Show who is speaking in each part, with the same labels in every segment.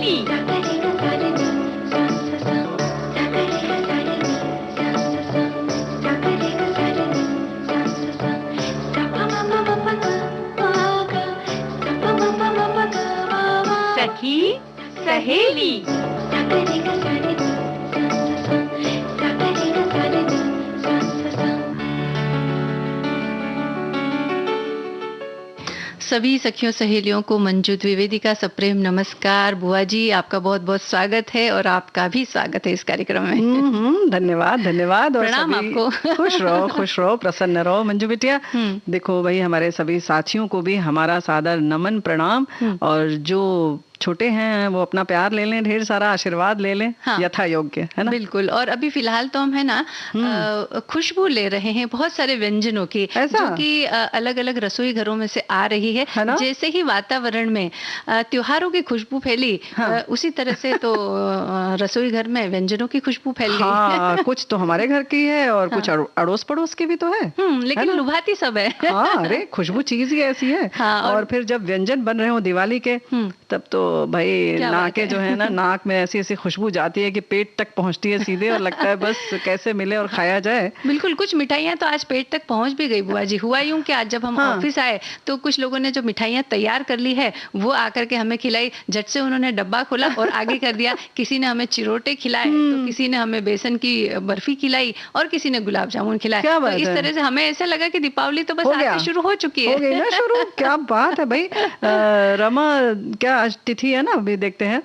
Speaker 1: सहेली। सखी सहेली।
Speaker 2: सभी सखियों सहेलियों को मंजू द्विवेदी का सप्रेम नमस्कार। बुआ जी, आपका बहुत बहुत स्वागत है और आपका भी स्वागत है इस कार्यक्रम में।
Speaker 1: धन्यवाद धन्यवाद। और
Speaker 2: प्रणाम आपको।
Speaker 1: खुश रहो प्रसन्न रहो मंजू बिटिया। देखो भाई, हमारे सभी साथियों को भी हमारा सादर नमन प्रणाम। और जो छोटे हैं वो अपना प्यार ले लें, ढेर सारा आशीर्वाद ले लें। हाँ। यथा योग्य है ना।
Speaker 2: बिल्कुल। और अभी फिलहाल तो हम है ना खुशबू ले रहे हैं बहुत सारे व्यंजनों की, जो कि अलग अलग रसोई घरों में से आ रही है जैसे ही वातावरण में त्योहारों की खुशबू फैली, उसी तरह से तो रसोई घर में व्यंजनों की खुशबू फैल गई।
Speaker 1: कुछ तो हमारे घर की है और कुछ अड़ोस पड़ोस की भी तो है।
Speaker 2: लेकिन लुभाती सब है।
Speaker 1: अरे खुशबू चीज ही ऐसी है। और फिर जब व्यंजन बन रहे हो दिवाली के, तब तो भाई नाके जो है ना, नाक में ऐसी ऐसी खुशबू जाती है कि पेट तक पहुंचती है सीधे, और लगता है बस कैसे मिले और खाया जाए।
Speaker 2: बिल्कुल। कुछ मिठाइयाँ तो आज पेट तक पहुंच भी गई बुआ जी। हुआ यूं कि आज जब हम ऑफिस आए तो कुछ लोगों ने जो मिठाइयाँ तैयार कर ली है वो आकर के हमें खिलाई। झट से उन्होंने डब्बा खोला और आगे कर दिया। किसी ने हमें चिरोटे खिलाए, तो किसी ने हमें बेसन की बर्फी खिलाई और किसी ने गुलाब जामुन खिलाए। तो इस तरह से हमें ऐसा लगा कि दीपावली तो बस आज से शुरू हो चुकी है।
Speaker 1: हो गई ना शुरू। क्या बात है भाई। रमा क्या आज तिथि है ना, अभी देखते हैं।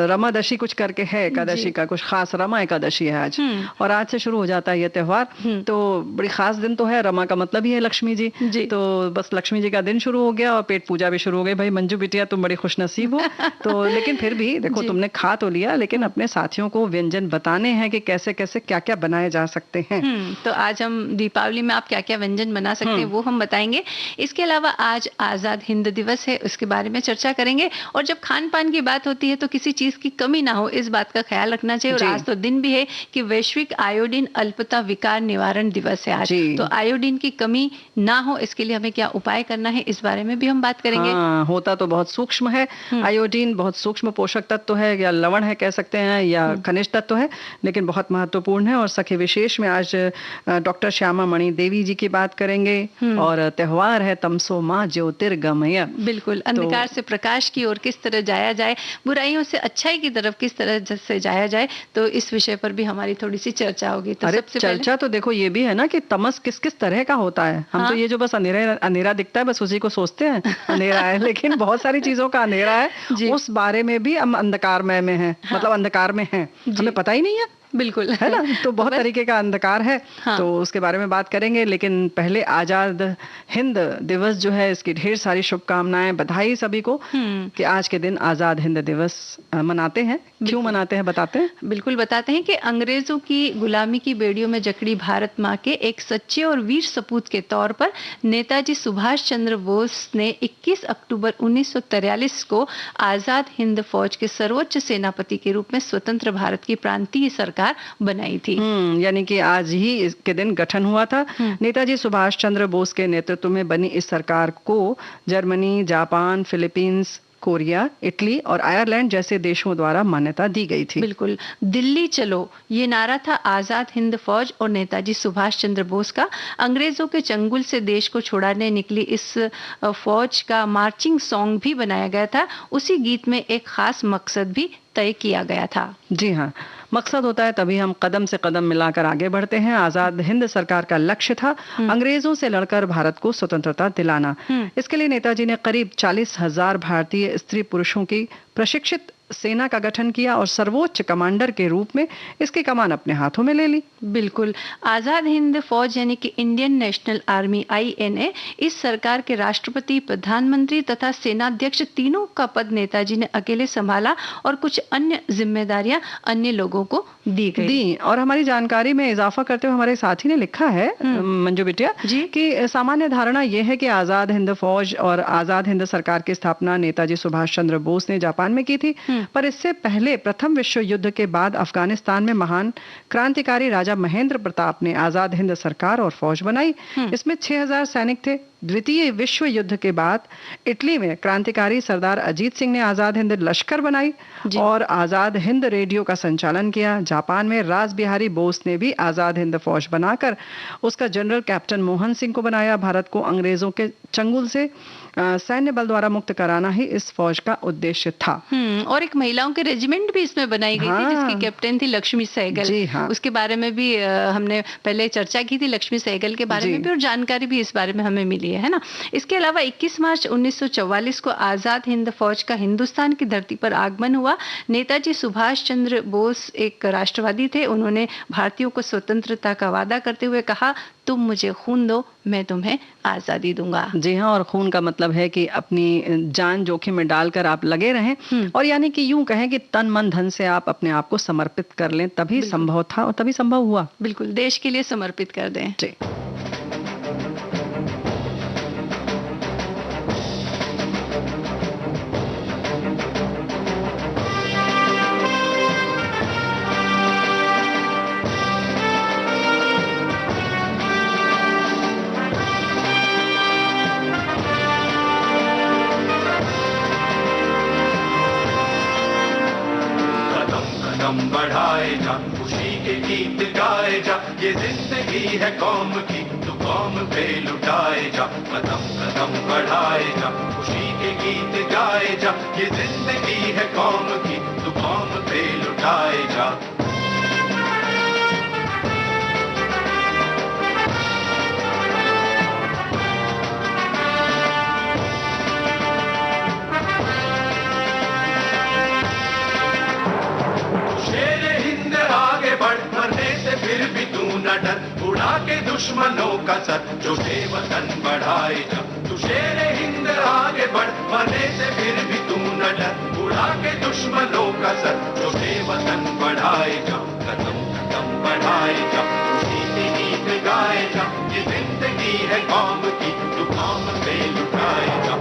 Speaker 1: रमादशी कुछ करके है, एकादशी का कुछ खास रमा एकादशी है आज, और आज से शुरू हो जाता है ये त्योहार। तो बड़ी खास दिन तो है। रमा का मतलब ही है लक्ष्मी जी। तो बस लक्ष्मी जी का दिन शुरू हो गया और पेट पूजा भी शुरू हो गई। भाई मंजू बिटिया, तुम बड़ी खुशनसीब हो। तो लेकिन फिर भी देखो, तुमने खा तो लिया, लेकिन अपने साथियों को व्यंजन बताने हैं कि कैसे कैसे क्या क्या बनाए जा सकते हैं।
Speaker 2: तो आज हम दीपावली में आप क्या क्या व्यंजन बना सकते हैं वो हम बताएंगे। इसके अलावा आज आजाद हिंद दिवस है, उसके बारे में चर्चा करेंगे। और जब खान पान की बात होती है तो किसी चीज की कमी ना हो, इस बात का ख्याल रखना चाहिए। और आज तो दिन भी है कि वैश्विक आयोडीन अल्पता विकार निवारण दिवस है आज। तो आयोडीन की कमी ना हो, इसके लिए हमें क्या उपाय करना है, इस बारे में भी हम बात करेंगे।
Speaker 1: होता तो बहुत सूक्ष्म है आयोडीन, बहुत सूक्ष्म पोषक तत्व है, या लवण है कह सकते हैं, या खनिज तत्व है, लेकिन बहुत महत्वपूर्ण है। और सखी विशेष में आज डॉक्टर श्यामा मणि देवी जी की बात करेंगे। और त्योहार है तमसो माँ ज्योतिर्गमय।
Speaker 2: बिल्कुल। अंधकार से प्रकाश की ओर किस तरह जाया जाए, बुराइयों से अच्छाई की तरफ किस तरह से जाया जाए, तो इस विषय पर भी हमारी थोड़ी सी चर्चा होगी। तो सबसे
Speaker 1: चर्चा तो देखो ये भी है ना कि तमस किस किस तरह का होता है। हम तो ये जो बस अंधेरा दिखता है बस उसी को सोचते हैं अंधेरा है, लेकिन बहुत सारी चीजों का अंधेरा है। उस बारे में भी हम अंधकारमय में हैं, मतलब अंधकार में हैं, हमें पता ही नहीं है।
Speaker 2: बिल्कुल
Speaker 1: है ना। तो बहुत तरीके का अंधकार है। तो उसके बारे में बात करेंगे, लेकिन पहले आजाद हिंद दिवस जो है, इसकी ढेर सारी शुभकामनाएं, बधाई सभी को कि आज के दिन आजाद हिंद दिवस मनाते हैं। क्यों मनाते हैं बताते हैं?
Speaker 2: बिल्कुल बताते हैं कि अंग्रेजों की गुलामी की बेड़ियों में जकड़ी भारत माँ के एक सच्चे और वीर सपूत के तौर पर नेताजी सुभाष चंद्र बोस ने 21 अक्टूबर 1943 को आजाद हिंद फौज के सर्वोच्च सेनापति के रूप में स्वतंत्र भारत की प्रांतीय सरकार बनाई थी।
Speaker 1: यानी कि आज ही इसके दिन गठन हुआ था। नेताजी सुभाष चंद्र बोस के नेतृत्व में बनी इस सरकार को Germany, Japan, Philippines, Korea, Italy और आयरलैंड जैसे देशों द्वारा मान्यता दी गई थी।
Speaker 2: बिल्कुल। दिल्ली चलो, ये नारा था आजाद हिंद फौज और नेताजी सुभाष चंद्र बोस का। अंग्रेजों के चंगुल से देश को छुड़ाने निकली इस फौज का मार्चिंग सॉन्ग भी बनाया गया था। उसी गीत में एक खास मकसद भी तय किया गया था।
Speaker 1: जी हाँ, मकसद होता है तभी हम कदम से कदम मिलाकर आगे बढ़ते हैं। आजाद हिंद सरकार का लक्ष्य था अंग्रेजों से लड़कर भारत को स्वतंत्रता दिलाना। इसके लिए नेताजी ने करीब 40,000 भारतीय स्त्री पुरुषों की प्रशिक्षित सेना का गठन किया और सर्वोच्च कमांडर के रूप में इसकी कमान अपने हाथों में ले ली।
Speaker 2: बिल्कुल। आजाद हिंद फौज यानी कि इंडियन नेशनल आर्मी INA इस सरकार के राष्ट्रपति, प्रधानमंत्री तथा सेनाध्यक्ष तीनों का पद नेताजी ने अकेले संभाला और कुछ अन्य जिम्मेदारियां अन्य लोगों को दी गई।
Speaker 1: और हमारी जानकारी में इजाफा करते हुए हमारे साथी ने लिखा है मंजू बिटिया जी कि सामान्य धारणा यह है कि आजाद हिंद फौज और आजाद हिंद सरकार की स्थापना नेताजी सुभाष चंद्र बोस ने जापान में की थी। पर इससे पहले प्रथम विश्व युद्ध के बाद अफगानिस्तान में महान क्रांतिकारी राजा महेंद्र प्रताप ने आजाद हिंद सरकार और फौज बनाई। इसमें 6,000 सैनिक थे, द्वितीय विश्व युद्ध के बाद इटली में क्रांतिकारी सरदार अजीत सिंह ने आजाद हिंद लश्कर बनाई और आजाद हिंद रेडियो का संचालन किया। जापान में रास बिहारी बोस ने भी आजाद हिंद फौज बनाकर उसका जनरल कैप्टन मोहन सिंह को बनाया। भारत को अंग्रेजों के चंगुल से सैन्य बल द्वारा मुक्त कराना ही इस फौज का उद्देश्य था।
Speaker 2: और एक महिलाओं के रेजिमेंट भी इसमें बनाई गई थी जिसकी कैप्टन थी लक्ष्मी सहगल।
Speaker 1: जी हाँ।
Speaker 2: उसके बारे में भी हमने पहले चर्चा की थी, लक्ष्मी सहगल के बारे में भी, और जानकारी भी इस बारे में हमें मिली है ना। इसके अलावा 21 मार्च 1944 को आजाद हिंद फौज का हिंदुस्तान की धरती पर आगमन हुआ। नेताजी सुभाष चंद्र बोस एक राष्ट्रवादी थे। उन्होंने भारतीयों को स्वतंत्रता का वादा करते हुए कहा, तुम मुझे खून दो, मैं तुम्हें आजादी दूंगा।
Speaker 1: जी हाँ, और खून का मतलब है कि अपनी जान जोखिम में डालकर आप लगे रहें, और यानी कि यूं कहें कि तन मन धन से आप अपने आप को समर्पित कर लें, तभी संभव था और तभी संभव हुआ।
Speaker 2: बिल्कुल, देश के लिए समर्पित कर दें।
Speaker 1: जी।
Speaker 3: बढ़ाए जा, खुशी के गीत गाए जा, ये जिंदगी है कौम की, तू कौम पे लुटाए जा। कदम कदम बढ़ाए जा, खुशी के गीत गाए जा, ये जिंदगी है कौम की, तू कौम पे लुटाए जा। उड़ा के दुश्मनों का सर, जो वतन बढ़ाए जा, तू शेरे हिंद आगे बढ़, मरने से फिर भी तू न डर। उड़ा के दुश्मनों का सर, जो वतन बढ़ाए जा। कदम कदम बढ़ाए जा, खुशी के गीत गाए जा, ये जिंदगी है कौम की, तू कौम पे लुटाए जा।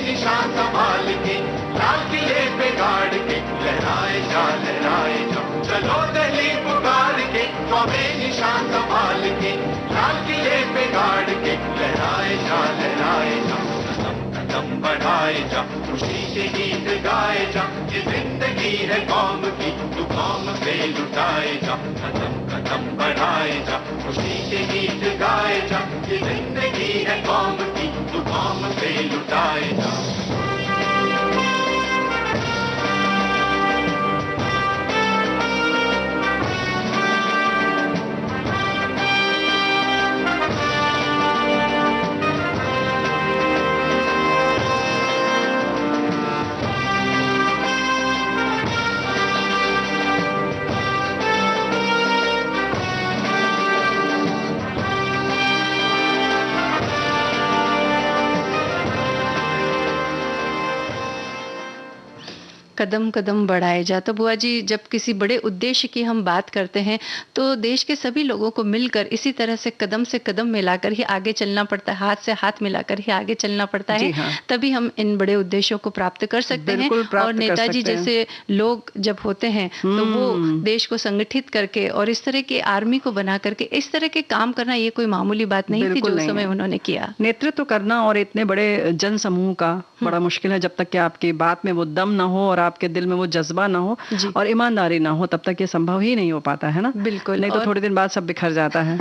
Speaker 3: निशान संभाल के, लाल किले पे गाड़ के, लहराए जा लहराए जा। चलो दिल्ली पुकार के, हमें निशान संभाल के, लाल किले पे गाड़ के, लहराए जा लहराए जा। कदम कदम बढ़ाए जा, खुशी के गीत गाए जा, ये जिंदगी है कौम की, तू कौम पे लुटाए जा। कदम कदम बढ़ाए जा, खुशी के गीत गाए जा, ये जिंदगी है कौम की, तू कौम पे लुटाए जा।
Speaker 2: कदम कदम बढ़ाए जा। तो बुआ जी, जब किसी बड़े उद्देश्य की हम बात करते हैं तो देश के सभी लोगों को मिलकर इसी तरह से कदम मिलाकर ही आगे चलना पड़ता है, हाथ से हाथ मिलाकर ही आगे चलना पड़ता है।
Speaker 1: हाँ।
Speaker 2: तभी हम इन बड़े उद्देश्यों को प्राप्त कर सकते हैं। और नेताजी जैसे लोग जब होते हैं तो वो देश को संगठित करके और इस तरह की आर्मी को बना करके इस तरह के काम करना, ये कोई मामूली बात नहीं थी जो उस समय उन्होंने किया।
Speaker 1: नेतृत्व करना और इतने बड़े जन समूह का बड़ा मुश्किल है। जब तक कि आपकी बात में वो दम ना हो और आपके दिल में वो जज्बा ना हो और ईमानदारी ना हो, तब तक ये संभव ही नहीं हो पाता है ना।
Speaker 2: बिल्कुल,
Speaker 1: नहीं तो थोड़े दिन बाद सब बिखर जाता है।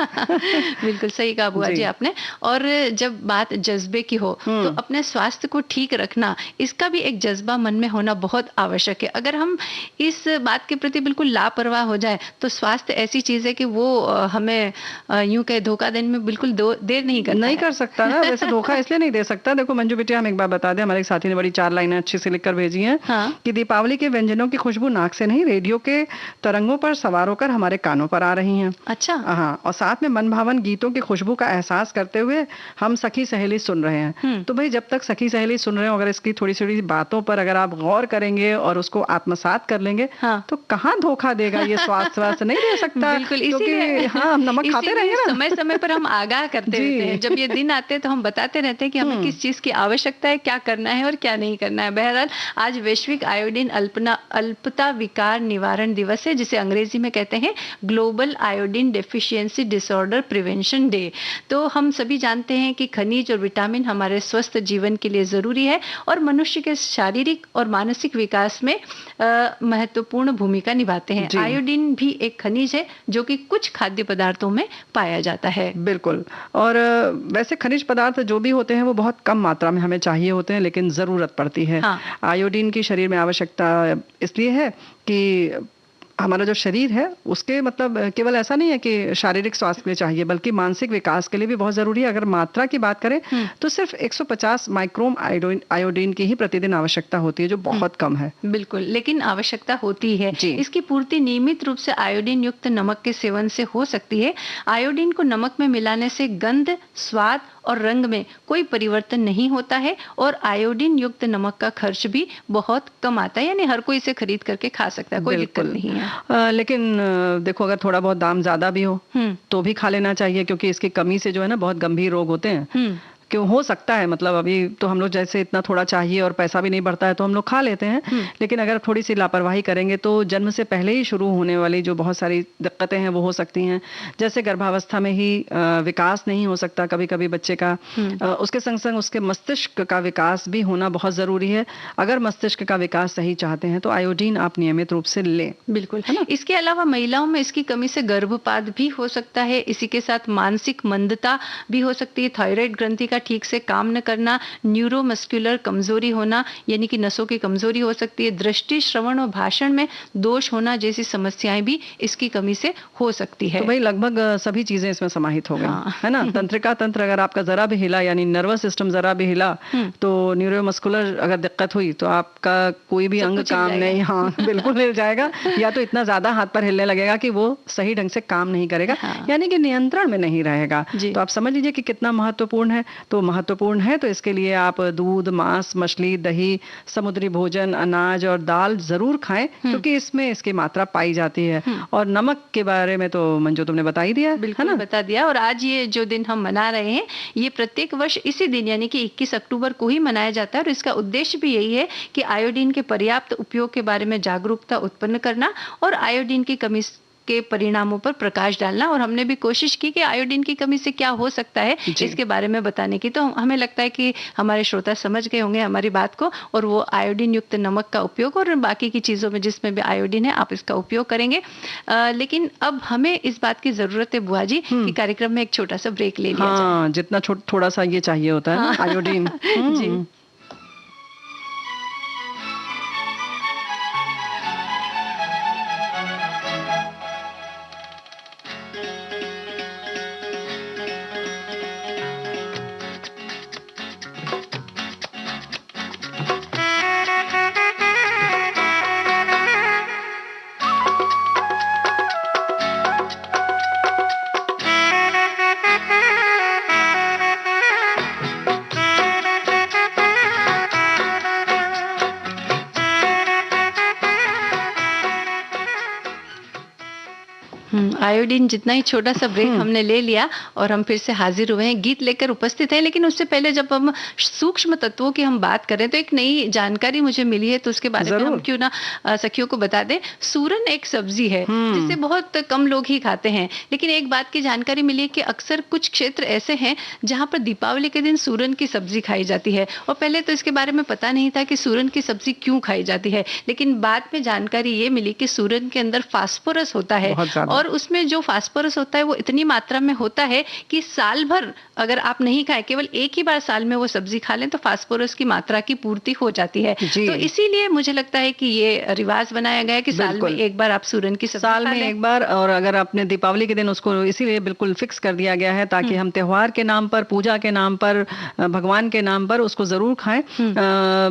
Speaker 2: बिल्कुल सही कहा बुआ जी आपने। और जब बात जज्बे की हो तो अपने स्वास्थ्य को ठीक रखना, इसका भी एक जज्बा मन में होना बहुत आवश्यक है। अगर हम इस बात के प्रति बिल्कुल लापरवाह हो जाए तो स्वास्थ्य ऐसी चीज है कि वो हमें यूं कहे धोखा देने में बिल्कुल देर नहीं कर
Speaker 1: सकता ना। वैसे धोखा इसलिए नहीं दे सकता, देखो मंजू बिटिया, हम एक बार बता दें, हमारे साथी ने बड़ी 4 लाइनें अच्छी से लिखकर भेजी हैं कि कि दीपावली के व्यंजनों की खुशबू नाक से नहीं, रेडियो के तरंगों पर सवार होकर हमारे कानों पर आ रही हैं।
Speaker 2: अच्छा।
Speaker 1: हाँ, और साथ में मनभावन गीतों की खुशबू का एहसास करते हुए हम सखी सहेली सुन रहे हैं। तो भाई जब तक सखी सहेली सुन रहे हो, अगर इसकी थोड़ी थोड़ी बातों पर अगर आप गौर करेंगे और उसको आत्मसात कर लेंगे,
Speaker 2: हाँ।
Speaker 1: तो कहाँ धोखा देगा ये स्वास्थ्य नहीं दे सकता।
Speaker 2: बिल्कुल,
Speaker 1: क्योंकि हाँ, हम नमक खाते रहेंगे ना।
Speaker 2: समय समय पर हम आगाह करते रहते हैं। जब ये दिन आते हैं तो हम बताते रहते हैं कि हमें किस चीज की आवश्यकता है, क्या करना है और क्या नहीं करना है। बहरहाल आज वैश्विक आयोडीन अल्पता विकार निवारण दिवस है, जिसे अंग्रेजी में कहते हैं global iodine deficiency disorder prevention day. तो हम सभी जानते हैं कि खनिज और विटामिन हमारे स्वस्थ जीवन के लिए जरूरी है और मनुष्य के शारीरिक और मानसिक विकास में महत्वपूर्ण भूमिका निभाते हैं। आयोडीन भी एक खनिज है जो कि कुछ खाद्य पदार्थों में पाया जाता है।
Speaker 1: बिल्कुल। और वैसे खनिज पदार्थ जो भी होते हैं वो बहुत कम मात्रा में हमें चाहिए होते हैं, लेकिन जरूरत पड़ती है। हाँ। आयोडीन की शरीर में आवश्यकता इसलिए है कि हमारा जो शरीर है उसके मतलब केवल ऐसा नहीं है कि शारीरिक स्वास्थ्य के लिए चाहिए, बल्कि मानसिक विकास के लिए भी बहुत जरूरी है। अगर मात्रा की बात करें तो सिर्फ 150 माइक्रोम आयोडीन की ही प्रतिदिन आवश्यकता होती है, जो बहुत कम है।
Speaker 2: बिल्कुल, लेकिन आवश्यकता होती है। इसकी पूर्ति नियमित रूप से आयोडीन युक्त नमक के सेवन से हो सकती है। आयोडीन को नमक में मिलाने से गंध, स्वाद और रंग में कोई परिवर्तन नहीं होता है और आयोडीन युक्त नमक का खर्च भी बहुत कम आता है, यानी हर कोई इसे खरीद करके खा सकता है, कोई दिक्कत नहीं है।
Speaker 1: लेकिन देखो, अगर थोड़ा बहुत दाम ज्यादा भी हो तो भी खा लेना चाहिए, क्योंकि इसकी कमी से जो है ना बहुत गंभीर रोग होते हैं। क्यों हो सकता है, मतलब अभी तो हम लोग जैसे इतना थोड़ा चाहिए और पैसा भी नहीं बढ़ता है तो हम लोग खा लेते हैं, लेकिन अगर थोड़ी सी लापरवाही करेंगे तो जन्म से पहले ही शुरू होने वाली जो बहुत सारी दिक्कतें हैं वो हो सकती हैं। जैसे गर्भावस्था में ही विकास नहीं हो सकता कभी कभी बच्चे का, उसके संग संग उसके मस्तिष्क का विकास भी होना बहुत जरूरी है। अगर मस्तिष्क का विकास सही चाहते हैं तो आयोडीन आप नियमित रूप से लें।
Speaker 2: बिल्कुल, है ना। इसके अलावा महिलाओं में इसकी कमी से गर्भपात भी हो सकता है। इसी के साथ मानसिक मंदता भी हो सकती है, थायराइड ग्रंथि का ठीक से काम न करना, न्यूरोमस्कुलर कमजोरी होना यानी कि नसों की कमजोरी हो सकती है, दृष्टि, श्रवण और भाषण में दोष होना जैसी समस्याएं भी इसकी कमी से हो सकती है।
Speaker 1: तो भाई लगभग सभी चीजें इसमें समाहित हो गई, है ना। तंत्रिका तंत्र अगर आपका जरा भी हिला, यानी नर्वस सिस्टम जरा भी हिला, तो न्यूरोमस्कुलर अगर दिक्कत हुई तो आपका कोई भी अंग काम नहीं, हाँ बिल्कुल हिल जाएगा, या तो इतना ज्यादा हाथ पर हिलने लगेगा कि वो सही ढंग से काम नहीं करेगा, यानी कि नियंत्रण में नहीं रहेगा। तो आप समझ लीजिए कि कितना महत्वपूर्ण है। तो महत्वपूर्ण है तो इसके लिए आप दूध, मांस, मछली, दही, समुद्री भोजन, अनाज और दाल जरूर खाएं, क्योंकि इसमें इसकी मात्रा पाई जाती है। और नमक के बारे में तो मंजू तुमने बता ही दिया,
Speaker 2: बिल्कुल है ना? बता दिया। और आज ये जो दिन हम मना रहे हैं, ये प्रत्येक वर्ष इसी दिन यानी कि 21 अक्टूबर को ही मनाया जाता है और इसका उद्देश्य भी यही है कि आयोडीन के पर्याप्त उपयोग के बारे में जागरूकता उत्पन्न करना और आयोडीन की कमी के परिणामों पर प्रकाश डालना। और हमने भी कोशिश की कि आयोडीन की कमी से क्या हो सकता है इसके बारे में बताने की। तो हमें लगता है कि हमारे श्रोता समझ गए होंगे हमारी बात को, और वो आयोडीन युक्त नमक का उपयोग और बाकी की चीजों में जिसमें भी आयोडीन है आप इसका उपयोग करेंगे। लेकिन अब हमें इस बात की जरूरत है बुआ जी कि कार्यक्रम में एक छोटा सा ब्रेक ले लिया जाए।
Speaker 1: जितना थोड़ा सा ये चाहिए होता है आयोडीन।
Speaker 2: जी। आयोडीन जितना ही छोटा सा ब्रेक हमने ले लिया और हम फिर से हाजिर हुए हैं, गीत लेकर उपस्थित हैं। लेकिन उससे पहले जब हम सूक्ष्म तत्वों की हम बात करें तो एक नई जानकारी मुझे मिली है, तो उसके बारे में हम क्यों ना सखियों को बता दें। सूरन एक सब्जी है जिसे बहुत कम लोग ही खाते हैं, लेकिन एक बात की जानकारी मिली है कि अक्सर कुछ क्षेत्र ऐसे हैं जहां पर दीपावली के दिन सूरन की सब्जी खाई जाती है। और पहले तो इसके बारे में पता नहीं था कि सूरन की सब्जी क्यों खाई जाती है, लेकिन बाद में जानकारी ये मिली कि सूरन के अंदर फास्फोरस होता है और उसमें जो फास्फोरस होता है वो इतनी मात्रा में होता है कि साल भर अगर आप नहीं खाएं, केवल एक ही बार साल में वो सब्जी खा लें तो फास्फोरस की मात्रा की पूर्ति हो जाती है। तो इसीलिए मुझे लगता है कि ये रिवाज बनाया गया है कि साल में एक बार आप सूरन की सब्जी
Speaker 1: साल में एक बार, और अगर आपने दीपावली के दिन उसको इसीलिए बिल्कुल फिक्स कर दिया गया है ताकि हम त्योहार के नाम पर, पूजा के नाम पर, भगवान के नाम पर उसको जरूर खाएं।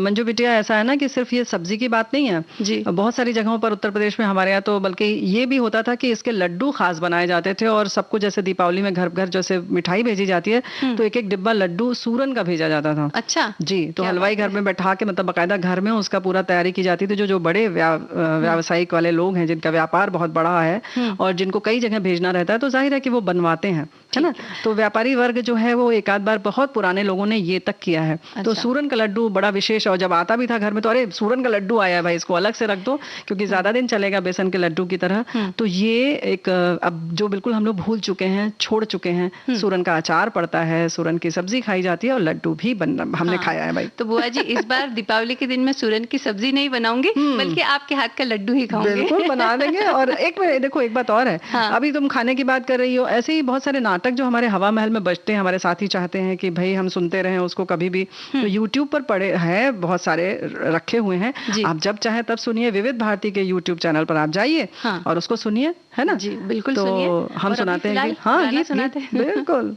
Speaker 1: मंजू बिटिया, ऐसा है ना कि सिर्फ ये सब्जी की बात नहीं है जी, बहुत सारी जगहों पर उत्तर प्रदेश में, हमारे यहाँ तो बल्कि ये भी होता था कि इसके लड्डू खास बनाए जाते थे और सबको जैसे दीपावली में घर घर जैसे मिठाई भेजी जाती है तो एक एक डिब्बा लड्डू सूरन का भेजा जाता था।
Speaker 2: अच्छा
Speaker 1: जी, तो हलवाई घर में बैठा के, मतलब बकायदा घर में उसका पूरा तैयारी की जाती थी। जो बड़े व्यावसायिक वाले लोग हैं जिनका व्यापार बहुत बड़ा है और जिनको कई जगह भेजना रहता है तो जाहिर है कि वो बनवाते हैं, है ना। तो व्यापारी वर्ग जो है वो एक आध बार, बहुत पुराने लोगों ने ये तक किया है। तो सूरन का लड्डू बड़ा विशेष, और जब आता भी था घर में तो अरे सूरन का लड्डू आया है भाई, इसको अलग से रख दो क्योंकि ज्यादा दिन चलेगा बेसन के लड्डू की तरह। तो ये एक, अब जो बिल्कुल हम लोग भूल चुके हैं, छोड़ चुके हैं, सूरन का अचार पड़ता है, सूरन की सब्जी खाई जाती है और लड्डू भी हमने खाया है भाई।
Speaker 2: तो बुआ जी, इस बार दीपावली के दिन मैं सूरन की सब्जी नहीं बनाऊंगी बल्कि आपके हाथ का लड्डू ही खाऊंगी।
Speaker 1: बिल्कुल बना देंगे। और एक देखो, एक बात और है, अभी तुम खाने की बात कर रही हो, ऐसे ही बहुत सारे नाटक जो हमारे हवा महल में बजते हैं, हमारे साथी चाहते हैं कि भाई हम सुनते रहें उसको कभी भी, तो यूट्यूब पर पड़े हैं, बहुत सारे रखे हुए हैं, आप जब चाहे तब सुनिए। विविध भारती के यूट्यूब चैनल पर आप जाइए और उसको सुनिए, है ना
Speaker 2: जी, बिल्कुल
Speaker 1: तो
Speaker 2: सुनिए।
Speaker 1: हम सुनाते हैं, हाँ गीत सुनाते हैं बिल्कुल।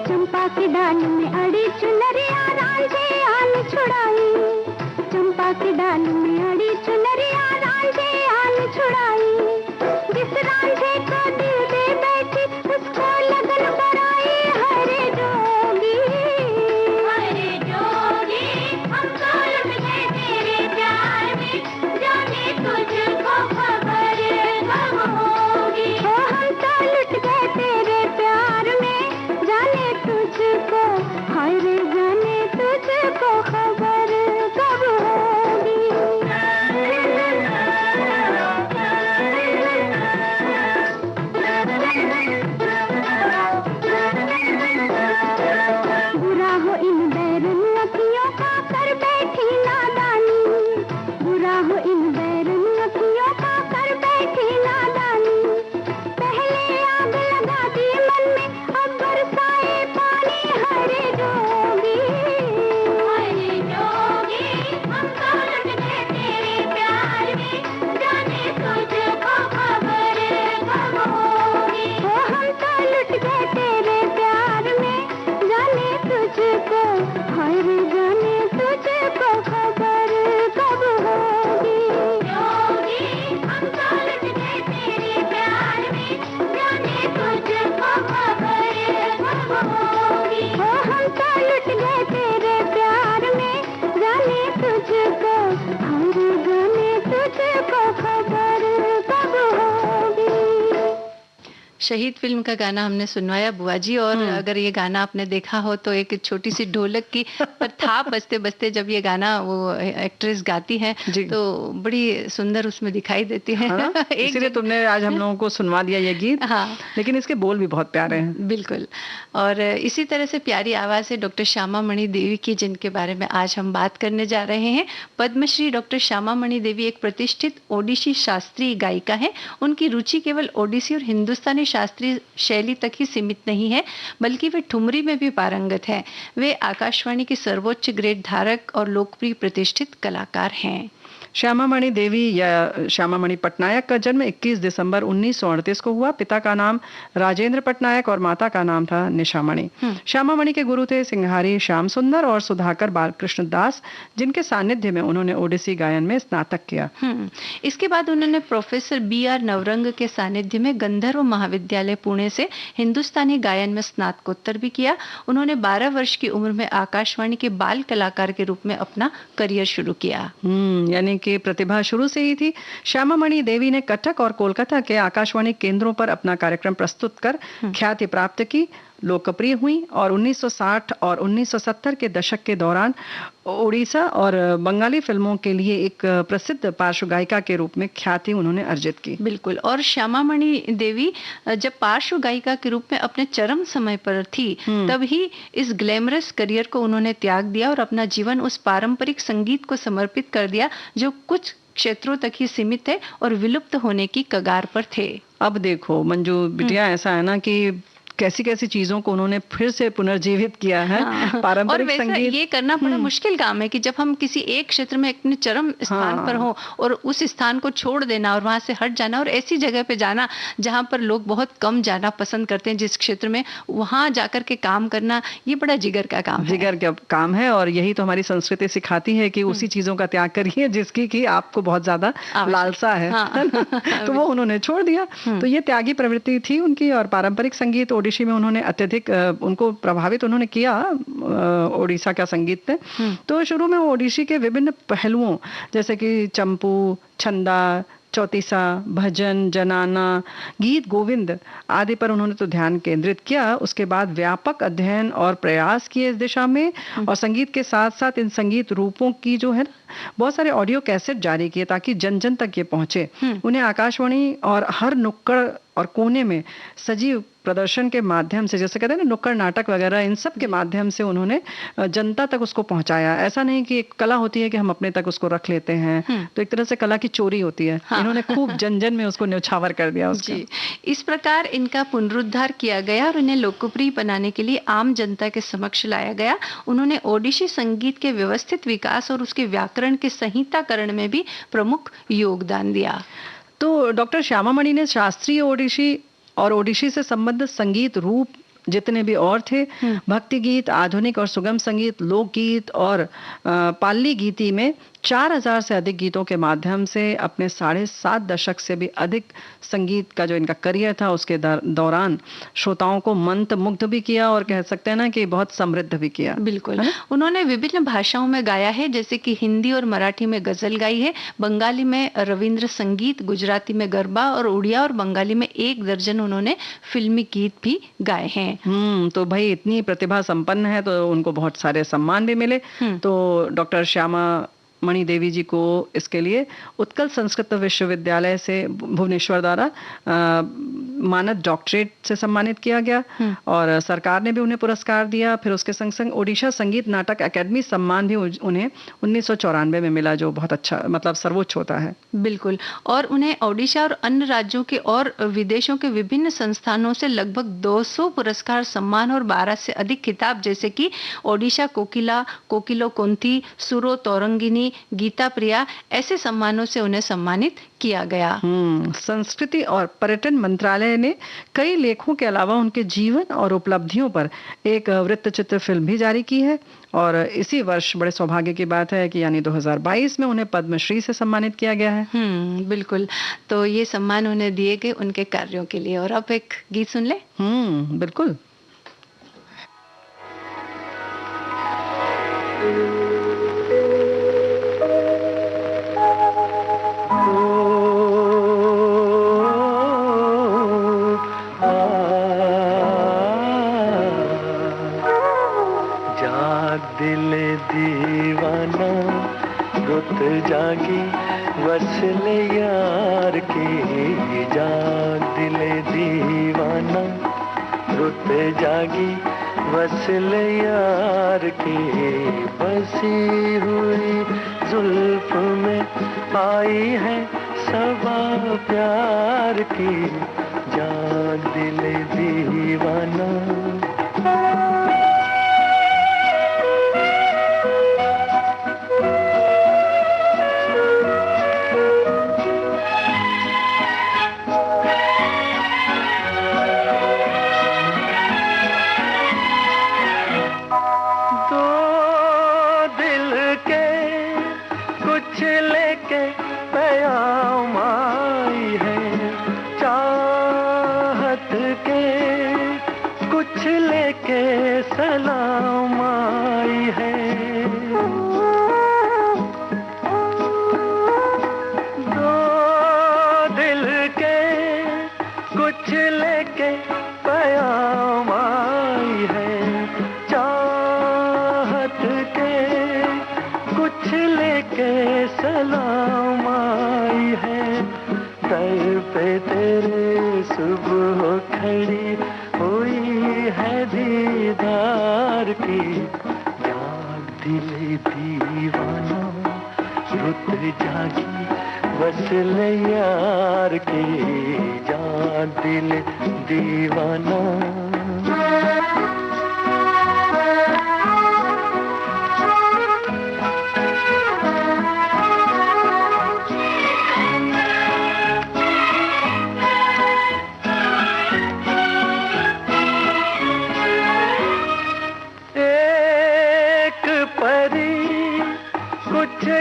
Speaker 4: चंपा की डाल में अड़ी चुनरिया रांझे आन छुड़ाई।
Speaker 2: शहीद फिल्म का गाना हमने सुनवाया बुआ जी, और अगर ये गाना आपने देखा हो तो एक छोटी सी ढोलक की पर थाप बजते बजते जब ये गाना वो एक्ट्रेस गाती है तो बड़ी सुंदर उसमें दिखाई देती है।
Speaker 1: हाँ? इसीलिए तुमने आज हम लोगों को सुनवा दिया ये गीत।
Speaker 2: हाँ,
Speaker 1: लेकिन इसके बोल भी बहुत प्यारे हैं।
Speaker 2: बिल्कुल। और इसी तरह से प्यारी आवाज है डॉक्टर श्यामा मणि देवी की, जिनके बारे में आज हम बात करने जा रहे हैं। पद्मश्री डॉक्टर श्यामा मणि देवी एक प्रतिष्ठित ओडिसी शास्त्रीय गायिका है। उनकी रुचि केवल ओडिसी और हिंदुस्तानी शास्त्रीय शैली तक ही सीमित नहीं है, बल्कि वे ठुमरी में भी पारंगत है। वे आकाशवाणी के सर्वोच्च ग्रेड धारक और लोकप्रिय प्रतिष्ठित कलाकार हैं।
Speaker 1: श्यामा मणि देवी या श्यामा मणि पटनायक का जन्म 21 दिसंबर 1938 को हुआ। पिता का नाम राजेंद्र पटनायक और माता का नाम था निशामणि। श्यामा मणि के गुरु थे सिंघारी श्याम सुंदर और सुधाकर बालकृष्ण दास, जिनके सानिध्य में उन्होंने ओडिसी गायन में स्नातक किया।
Speaker 2: इसके बाद उन्होंने प्रोफेसर BR नवरंग के सानिध्य में गंधर्व महाविद्यालय पुणे से हिंदुस्तानी गायन में स्नातकोत्तर भी किया। उन्होंने 12 वर्ष की उम्र में आकाशवाणी के बाल कलाकार के रूप में अपना करियर शुरू किया।
Speaker 1: यानी की प्रतिभा शुरू से ही थी। श्यामा मणि देवी ने कटक और कोलकाता के आकाशवाणी केंद्रों पर अपना कार्यक्रम प्रस्तुत कर ख्याति प्राप्त की, लोकप्रिय हुई और 1960 और 1970 के दशक के दौरान ओडिशा और बंगाली फिल्मों के लिए एक प्रसिद्ध पार्श्व गायिका के रूप में ख्याति उन्होंने अर्जित की।
Speaker 2: बिल्कुल। और श्यामा मणि देवी जब पार्श्व गायिका के रूप में अपने चरम समय पर थी, तभी इस ग्लैमरस करियर को उन्होंने त्याग दिया और अपना जीवन उस पारंपरिक संगीत को समर्पित कर दिया जो कुछ क्षेत्रों तक ही सीमित है और विलुप्त होने की कगार पर थे।
Speaker 1: अब देखो मंजू बिटिया, ऐसा है ना कि कैसी कैसी चीजों को उन्होंने फिर से पुनर्जीवित किया है।
Speaker 2: हाँ,
Speaker 1: पारंपरिक
Speaker 2: और
Speaker 1: संगीत
Speaker 2: ये करना बड़ा मुश्किल काम है कि जब हम किसी एक क्षेत्र में अपने चरम स्थान पर हो और उस स्थान को छोड़ देना और वहां से हट जाना और ऐसी जगह पे जाना जहां पर लोग बहुत कम जाना पसंद करते हैं, जिस क्षेत्र में, वहां जाकर के काम करना, ये बड़ा जिगर का काम है।
Speaker 1: जिगर का काम है और यही तो हमारी संस्कृति सिखाती है कि उसी चीजों का त्याग करिए जिसकी कि आपको बहुत ज्यादा लालसा है। तो वो उन्होंने छोड़ दिया। तो ये त्यागी प्रवृत्ति थी उनकी। और पारंपरिक संगीत ओडिसी में उन्होंने अत्यधिक उनको प्रभावित उन्होंने किया ओडिशा का संगीत ने। तो शुरू में ओडिसी के विभिन्न पहलुओं जैसे कि चंपू, छंदा, चौतीसा, भजन, जनाना, गीत गोविंद आदि पर उन्होंने तो ध्यान केंद्रित किया। उसके बाद व्यापक अध्ययन और प्रयास किए इस दिशा में, और संगीत के साथ साथ इन संगीत रूपों की जो है बहुत सारे ऑडियो कैसेट जारी किए ताकि जन जन तक ये पहुंचे। उन्हें आकाशवाणी और हर नुक्कड़ और कोने में सजीव प्रदर्शन के माध्यम से, जैसे कहते हैं ना नुक्कड़ नाटक वगैरह, इन सब के माध्यम से उन्होंने जनता तक उसको पहुंचाया। ऐसा नहीं कि एक कला होती है कि हम अपने तक उसको रख लेते हैं, तो एक तरह से कला की चोरी होती है। इन्होंने खूब जन जन में उसको न्यौछावर कर दिया उसका।
Speaker 2: जी, इस प्रकार इनका पुनरुद्धार किया गया और इन्हें लोकप्रिय बनाने के लिए आम जनता के समक्ष लाया गया। उन्होंने ओडिसी संगीत के व्यवस्थित विकास और उसके व्याकरण के संहिताकरण में भी प्रमुख योगदान दिया।
Speaker 1: तो डॉक्टर श्यामा मणि ने शास्त्रीय ओडिसी और ओडिसी से संबंधित संगीत रूप जितने भी और थे, भक्ति गीत, आधुनिक और सुगम संगीत, लोकगीत और पाली गीति में 4000 से अधिक गीतों के माध्यम से अपने 7.5 दशक से भी अधिक संगीत का जो इनका करियर था उसके दौरान श्रोताओं को मंत्रमुग्ध भी किया और कह सकते हैं ना कि बहुत समृद्ध भी किया।
Speaker 2: बिल्कुल। उन्होंने विभिन्न भाषाओं में गाया है, जैसे कि हिंदी और मराठी में गजल गाई है, बंगाली में रविंद्र संगीत, गुजराती में गरबा और उड़िया और बंगाली में 1 दर्जन उन्होंने फिल्मी गीत भी गाए हैं।
Speaker 1: तो भाई इतनी प्रतिभा संपन्न है तो उनको बहुत सारे सम्मान भी मिले। तो डॉक्टर श्यामा मणि देवी जी को इसके लिए उत्कल संस्कृत विश्वविद्यालय से भुवनेश्वर द्वारा मानद डॉक्टरेट से सम्मानित किया गया और सरकार ने भी उन्हें पुरस्कार दिया। फिर उसके संग संग ओडिशा संगीत नाटक अकेडमी सम्मान भी उन्हें 1994 में मिला, जो बहुत अच्छा मतलब सर्वोच्च होता है।
Speaker 2: बिल्कुल। और उन्हें ओडिशा और अन्य राज्यों के और विदेशों के विभिन्न संस्थानों से लगभग 200 पुरस्कार, सम्मान और 12 से अधिक खिताब, जैसे कि ओडिशा कोकिला, कोकिलो कोंती, सुरो तौरंगिनी, गीता प्रिया, ऐसे सम्मानों से उन्हें सम्मानित किया गया।
Speaker 1: संस्कृति और पर्यटन मंत्रालय ने कई लेखों के अलावा उनके जीवन और उपलब्धियों पर एक वृत्तचित्र फिल्म भी जारी की है। और इसी वर्ष बड़े सौभाग्य की बात है कि यानी 2022 में उन्हें पद्मश्री से सम्मानित किया गया है।
Speaker 2: बिल्कुल। तो ये सम्मान उन्हें दिए गए उनके कार्यों के लिए। और अब एक गीत सुन ले।
Speaker 1: बिल्कुल।
Speaker 4: रुत जागी वसले यार की, जाग दिले दीवाना रुत जागी वसले यार की, बसी हुई जुल्फ में आई है सबा प्यार की, जाग दिले दीवाना। सलाम आई है, दो दिल के कुछ लेके प्याम आई है, चाहत के कुछ लेके सलाम आई है, दर पे तेरे सुबह खड़ी हुई है दीदार की, जाग दिले दीवाना रुत जागी वसले यार की, जाग दिले दीवाना।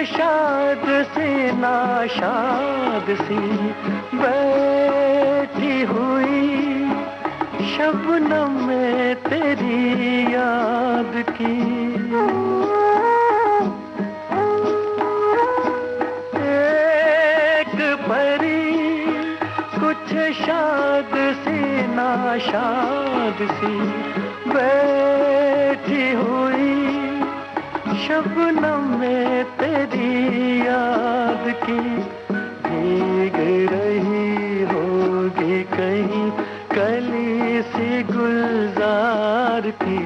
Speaker 4: शाद सी नाशाद सी बैठी हुई शबनम में तेरी याद की, एक परी कुछ शाद सी नाशाद सी बैठी हुई शबनम में तेरी याद की, भीग रही होगी कहीं कली सी गुलजार की,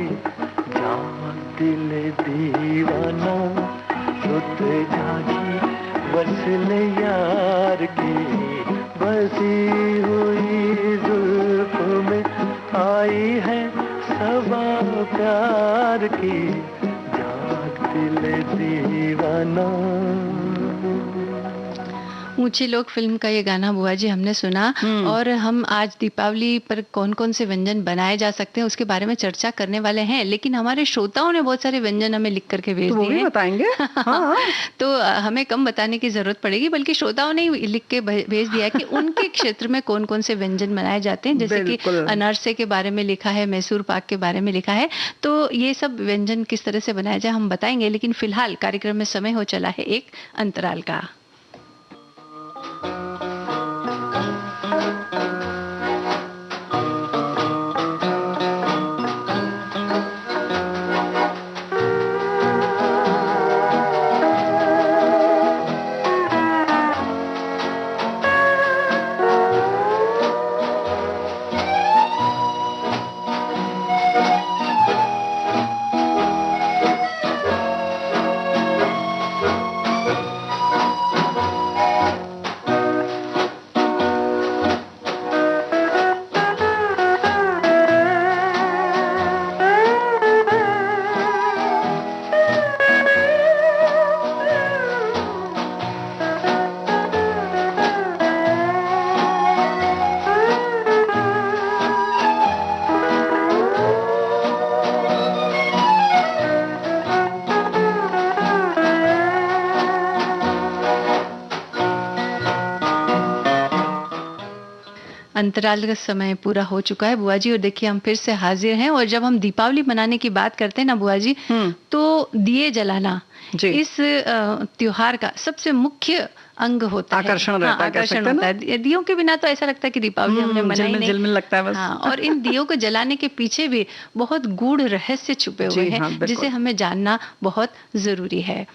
Speaker 4: जाग दिले दीवाना रुत जागी वसले यार की, बसी हुई जुल्फ में आई है सबा प्यार की, दिले दीवाना।
Speaker 2: ऊंचे लोग फिल्म का ये गाना बुआ जी हमने सुना, और हम आज दीपावली पर कौन कौन से व्यंजन बनाए जा सकते हैं उसके बारे में चर्चा करने वाले हैं, लेकिन हमारे श्रोताओं ने बहुत सारे व्यंजन हमें लिख करके भेज दिए हैं।
Speaker 1: बताएंगे हाँ।
Speaker 2: तो हमें कम बताने की जरूरत पड़ेगी, बल्कि श्रोताओं ने लिख के भेज दिया कि उनके क्षेत्र में कौन कौन से व्यंजन बनाए जाते हैं, जैसे कि अनारसे के बारे में लिखा है, मैसूर पाक के बारे में लिखा है, तो ये सब व्यंजन किस तरह से बनाया जाए हम बताएंगे, लेकिन फिलहाल कार्यक्रम में समय हो चला है एक अंतराल का। अंतराल का समय पूरा हो चुका है बुआ जी, और देखिए हम फिर से हाजिर हैं। और जब हम दीपावली मनाने की बात करते हैं ना बुआ जी, तो दिए जलाना इस त्योहार का सबसे मुख्य अंग होता है,
Speaker 1: आकर्षण रहता है,
Speaker 2: आकर्षण होता है। दियों के बिना तो ऐसा लगता है कि दीपावली हमने मनाई नहीं,
Speaker 1: झिलमिल लगता है बस।
Speaker 2: हाँ, और इन दियों को जलाने के पीछे भी बहुत गूढ़ रहस्य छुपे हुए हैं, जिसे हमें जानना बहुत जरूरी है।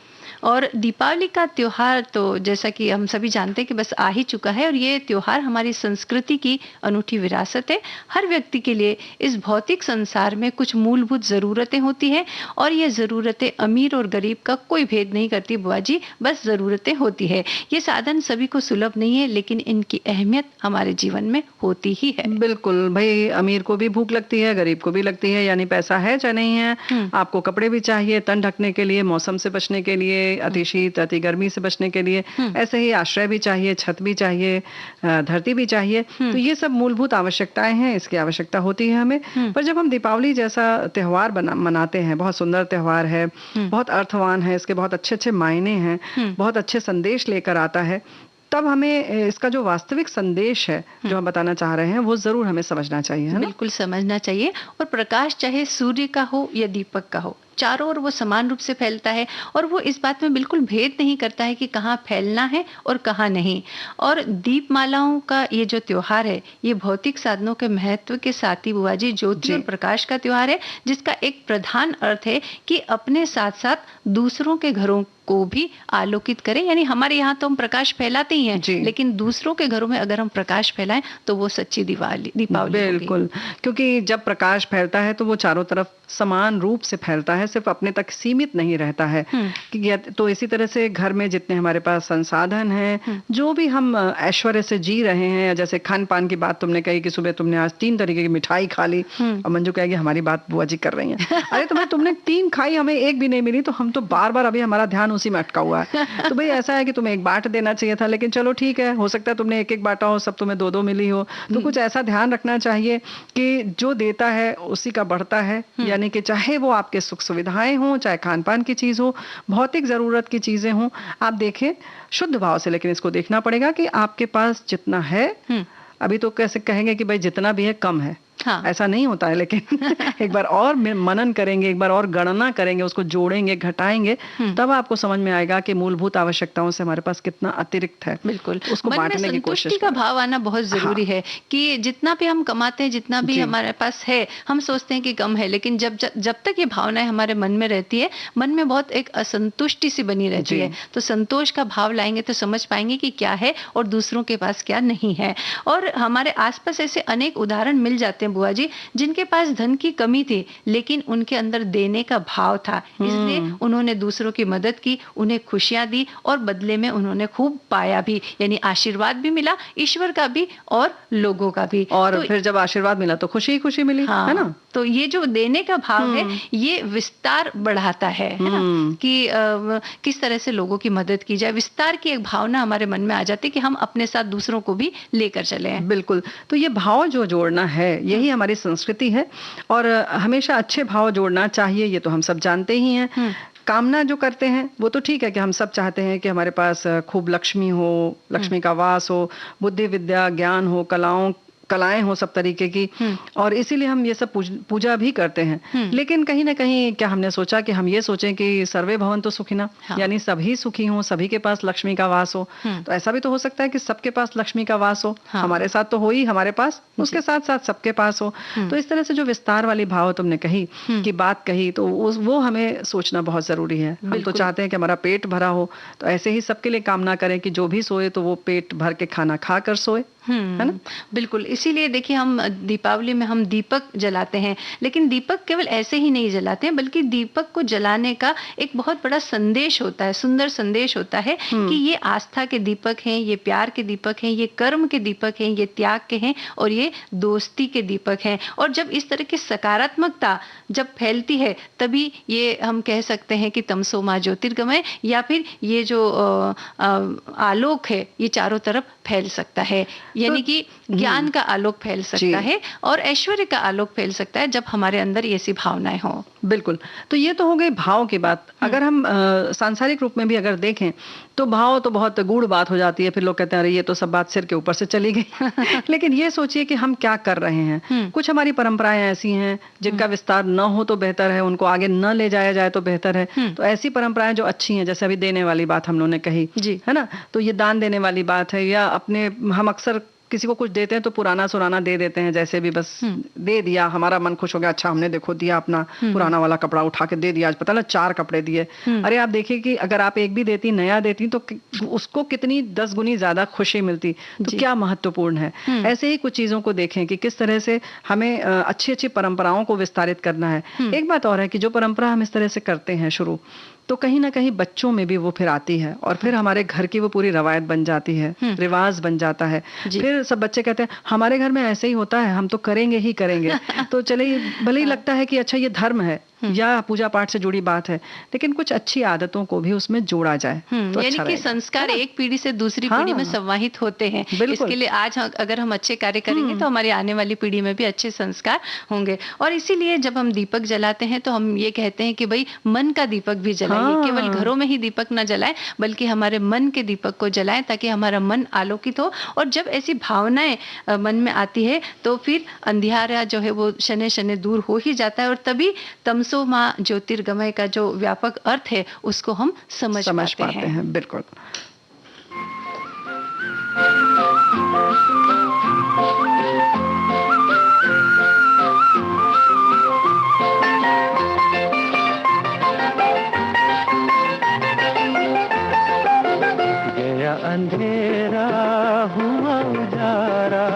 Speaker 2: और दीपावली का त्योहार तो जैसा कि हम सभी जानते हैं कि बस आ ही चुका है, और ये त्योहार हमारी संस्कृति की अनूठी विरासत है। हर व्यक्ति के लिए इस भौतिक संसार में कुछ मूलभूत ज़रूरतें होती हैं, और ये ज़रूरतें अमीर और गरीब का कोई भेद नहीं करती बुआ जी, बस ज़रूरतें होती है। ये साधन सभी को सुलभ नहीं है, लेकिन इनकी अहमियत हमारे जीवन में होती ही है।
Speaker 1: बिल्कुल भाई, अमीर को भी भूख लगती है, गरीब को भी लगती है, यानी पैसा है चाहे नहीं है, आपको कपड़े भी चाहिए तन ढकने के लिए, मौसम से बचने के लिए, अति शीत अति गर्मी से बचने के लिए, ऐसे ही आश्रय भी चाहिए, छत भी चाहिए, धरती भी चाहिए। तो ये सब मूलभूत आवश्यकताएं हैं, इसकी आवश्यकता होती है हमें। पर जब हम दीपावली जैसा त्योहार मनाते हैं, बहुत सुंदर त्योहार है, बहुत अर्थवान है, इसके बहुत अच्छे अच्छे मायने हैं, बहुत अच्छे संदेश लेकर आता है, तब हमें इसका जो वास्तविक संदेश है जो हम बताना चाह रहे हैं वो जरूर हमें समझना चाहिए, है ना?
Speaker 2: बिल्कुल समझना चाहिए। और प्रकाश चाहे सूर्य का हो या दीपक का हो, चारों ओर वो समान रूप से फैलता है, और वो इस बात में बिल्कुल भेद नहीं करता है कि कहाँ फैलना है और कहाँ नहीं। और दीपमालाओं का ये जो त्योहार है, ये भौतिक साधनों के महत्व के साथ ही बुआ जी ज्योति और प्रकाश का त्योहार है, जिसका एक प्रधान अर्थ है कि अपने साथ साथ दूसरों के घरों को भी आलोकित करें। यानी हमारे यहाँ तो हम प्रकाश फैलाते ही हैं, लेकिन दूसरों के घरों में अगर हम प्रकाश फैलाएं तो वो सच्ची दीपावली
Speaker 1: बिल्कुल, क्योंकि जब प्रकाश फैलता है तो वो चारों तरफ समान रूप से फैलता है, सिर्फ अपने तक सीमित नहीं रहता है। तो इसी तरह से घर में जितने हमारे पास संसाधन हैं, जो भी हम ऐश्वर्य से जी रहे हैं, जैसे खान पान की बात तुमने कही कि सुबह तुमने आज 3 तरीके की मिठाई खा ली, और मंजू कहेगी हमारी बात बुआ जी कर रही हैं, अरे तुमने 3 खाई, हमें एक भी नहीं मिली, तो हम तो बार बार अभी हमारा ध्यान उसी में अटका हुआ है। तो भाई ऐसा है कि तुम्हें एक बांट देना चाहिए था, लेकिन चलो ठीक है, हो सकता है तुमने एक बांटा हो, सब तुम्हें 2 मिली हो। तो कुछ ऐसा ध्यान रखना चाहिए कि जो देता है उसी का बढ़ता है, यानी कि चाहे वो आपके सुख सुविधाएं हो, चाहे खान पान की चीज हो, भौतिक जरूरत की चीजें हो, आप देखें शुद्ध भाव से, लेकिन इसको देखना पड़ेगा कि आपके पास जितना है, अभी तो कैसे कहेंगे कि भाई जितना भी है कम है, ऐसा नहीं होता है, लेकिन एक बार और मनन करेंगे, एक बार और गणना करेंगे, उसको जोड़ेंगे, घटाएंगे, तब आपको समझ में आएगा कि मूलभूत आवश्यकताओं से हमारे पास कितना अतिरिक्त है।
Speaker 2: बिल्कुल,
Speaker 1: उसको बांटने की कोशिश
Speaker 2: संतुष्टि का भाव आना बहुत जरूरी है कि जितना भी हम कमाते हैं, जितना भी हमारे पास है, हम सोचते हैं कि कम है, लेकिन जब तक ये भावनाएं हमारे मन में रहती है, मन में बहुत एक असंतुष्टि सी बनी रहती है। तो संतोष का भाव लाएंगे तो समझ पाएंगे कि क्या है और दूसरों के पास क्या नहीं है। और हमारे आसपास ऐसे अनेक उदाहरण मिल जाते हैं बुआ जी, जिनके पास धन की कमी थी, लेकिन उनके अंदर देने का भाव था, इसलिए उन्होंने दूसरों की मदद की, उन्हें खुशियां दी, और बदले में उन्होंने खूब पाया भी, यानी आशीर्वाद भी मिला, ईश्वर का भी और लोगों का भी।
Speaker 1: और फिर जब आशीर्वाद मिला तो खुशी ही खुशी मिली, है ना?
Speaker 2: तो ये जो देने का भाव है, ये विस्तार बढ़ाता है ना, कि किस तरह से लोगों की मदद की जाए। विस्तार की एक भावना हमारे मन में आ जाती है कि हम अपने साथ दूसरों को भी लेकर चले।
Speaker 1: बिल्कुल, तो ये भाव जो जोड़ना है, यही हमारी संस्कृति है, और हमेशा अच्छे भाव जोड़ना चाहिए, ये तो हम सब जानते ही हैं। कामना जो करते हैं वो तो ठीक है कि हम सब चाहते हैं कि हमारे पास खूब लक्ष्मी हो, लक्ष्मी का वास हो, बुद्धि विद्या ज्ञान हो, कलाएं हो सब तरीके की, और इसीलिए हम ये सब पूजा भी करते हैं। लेकिन कहीं ना कहीं क्या हमने सोचा कि हम ये सोचें कि सर्वे भवन्तु सुखिनः, यानी सभी सुखी हों, सभी के पास लक्ष्मी का वास हो। तो ऐसा भी तो हो सकता है कि सबके पास लक्ष्मी का वास हो, हमारे साथ तो हो ही, हमारे पास, उसके साथ साथ सबके पास हो। तो इस तरह से जो विस्तार वाली भाव तुमने कही कि बात कही, तो वो हमें सोचना बहुत जरूरी है। हम तो चाहते हैं कि हमारा पेट भरा हो, तो ऐसे ही सबके लिए कामना करें कि जो भी सोए तो वो पेट भर के खाना खा कर सोए, है ना?
Speaker 2: बिल्कुल, इसीलिए देखिए हम दीपावली में हम दीपक जलाते हैं, लेकिन दीपक केवल ऐसे ही नहीं जलाते हैं, बल्कि दीपक को जलाने का एक बहुत बड़ा संदेश होता है, सुंदर संदेश होता है कि ये आस्था के दीपक हैं, ये प्यार के दीपक हैं, ये कर्म के दीपक हैं, ये त्याग के हैं, और ये दोस्ती के दीपक हैं। और जब इस तरह की सकारात्मकता जब फैलती है, तभी ये हम कह सकते हैं कि तमसो मा ज्योतिर्गमय, या फिर ये जो आलोक है ये चारों तरफ फैल सकता है, यानी कि ज्ञान का आलोक फैल सकता है और ऐश्वर्य का आलोक फैल सकता है, जब हमारे अंदर ऐसी भावनाएं हो।
Speaker 1: बिल्कुल, तो ये तो हो गई भाव की बात। अगर हम सांसारिक रूप में भी अगर देखें तो भाव तो बहुत गूढ़ बात हो जाती है, फिर लोग कहते हैं अरे ये तो सब बात सिर के ऊपर से चली गई। लेकिन ये सोचिए कि हम क्या कर रहे हैं। कुछ हमारी परंपराएं ऐसी हैं जिनका विस्तार न हो तो बेहतर है, उनको आगे न ले जाया जाए तो बेहतर है। तो ऐसी परंपराएं जो अच्छी हैं, जैसे अभी देने वाली बात हम लोगों ने कही, है ना, तो ये दान देने वाली बात है, या अपने हम अक्सर किसी को कुछ देते हैं तो पुराना सुराना दे देते हैं, जैसे भी बस दे दिया, हमारा मन खुश हो गया, अच्छा हमने देखो दिया अपना पुराना वाला कपड़ा उठा के दे दिया, आज पता ना 4 कपड़े दिए। अरे आप देखिए कि अगर आप एक भी देती, नया देती, तो उसको कितनी 10 गुनी ज्यादा खुशी मिलती। तो क्या महत्वपूर्ण है। ऐसे ही कुछ चीजों को देखें कि किस तरह से हमें अच्छी अच्छी परंपराओं को विस्तारित करना है। एक बात और है कि जो परंपरा हम इस तरह से करते हैं शुरू, तो कहीं ना कहीं बच्चों में भी वो फिर आती है और फिर हमारे घर की वो पूरी रवायत बन जाती है, रिवाज बन जाता है। फिर सब बच्चे कहते हैं हमारे घर में ऐसे ही होता है, हम तो करेंगे ही करेंगे। तो चलिए, भले ही लगता है कि अच्छा ये धर्म है या पूजा पाठ से जुड़ी बात है, लेकिन कुछ अच्छी आदतों को भी उसमें जोड़ा जाए तो
Speaker 2: यानी कि संस्कार एक पीढ़ी से दूसरी पीढ़ी में संवाहित होते हैं। इसके लिए आज अगर हम अच्छे कार्य करेंगे तो हमारी आने वाली पीढ़ी में भी अच्छे संस्कार होंगे। और इसीलिए जब हम दीपक जलाते हैं तो हम ये कहते हैं कि भाई मन का दीपक भी जलाइए। केवल घरों में ही दीपक न जलाएं, बल्कि हमारे मन के दीपक को जलाएं, ताकि हमारा मन आलोकित हो। और जब ऐसी भावनाएं मन में आती है तो फिर अंधियारा जो है वो शनै शनै दूर हो ही जाता है, और तभी तमसो मां ज्योतिर्गमय का जो व्यापक अर्थ है उसको हम समझ पाते हैं।
Speaker 1: बिल्कुल।
Speaker 4: गया अंधेरा हुआ उजारा,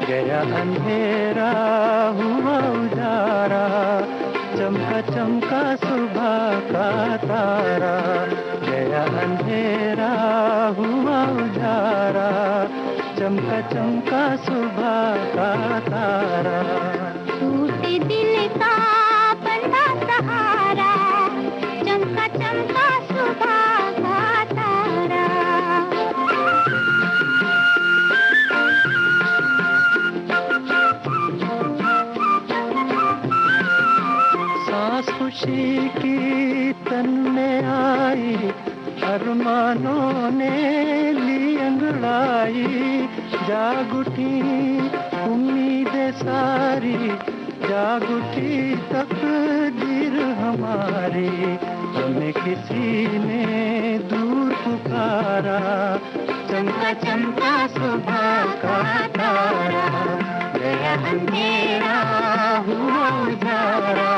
Speaker 4: गया अंधेरा हुआ उजारा, चमका चमका सुबह का तारा। गया अंधेरा हुआ उजारा, चमका चमका सुबह का तारा।
Speaker 5: टूटे दिल का बंधा सहारा, चमका चमका सुबह का तारा।
Speaker 4: सांस खुशी की तन में आई, अरमानों ने ली अंगड़ाई। जाग उठी उम्मीदें सारी, जाग उठी तकदीर हमारी। हमें किसी ने दूर पुकारा, चमका चमका सुबह का तारा। गया अंधेरा हुआ उजारा,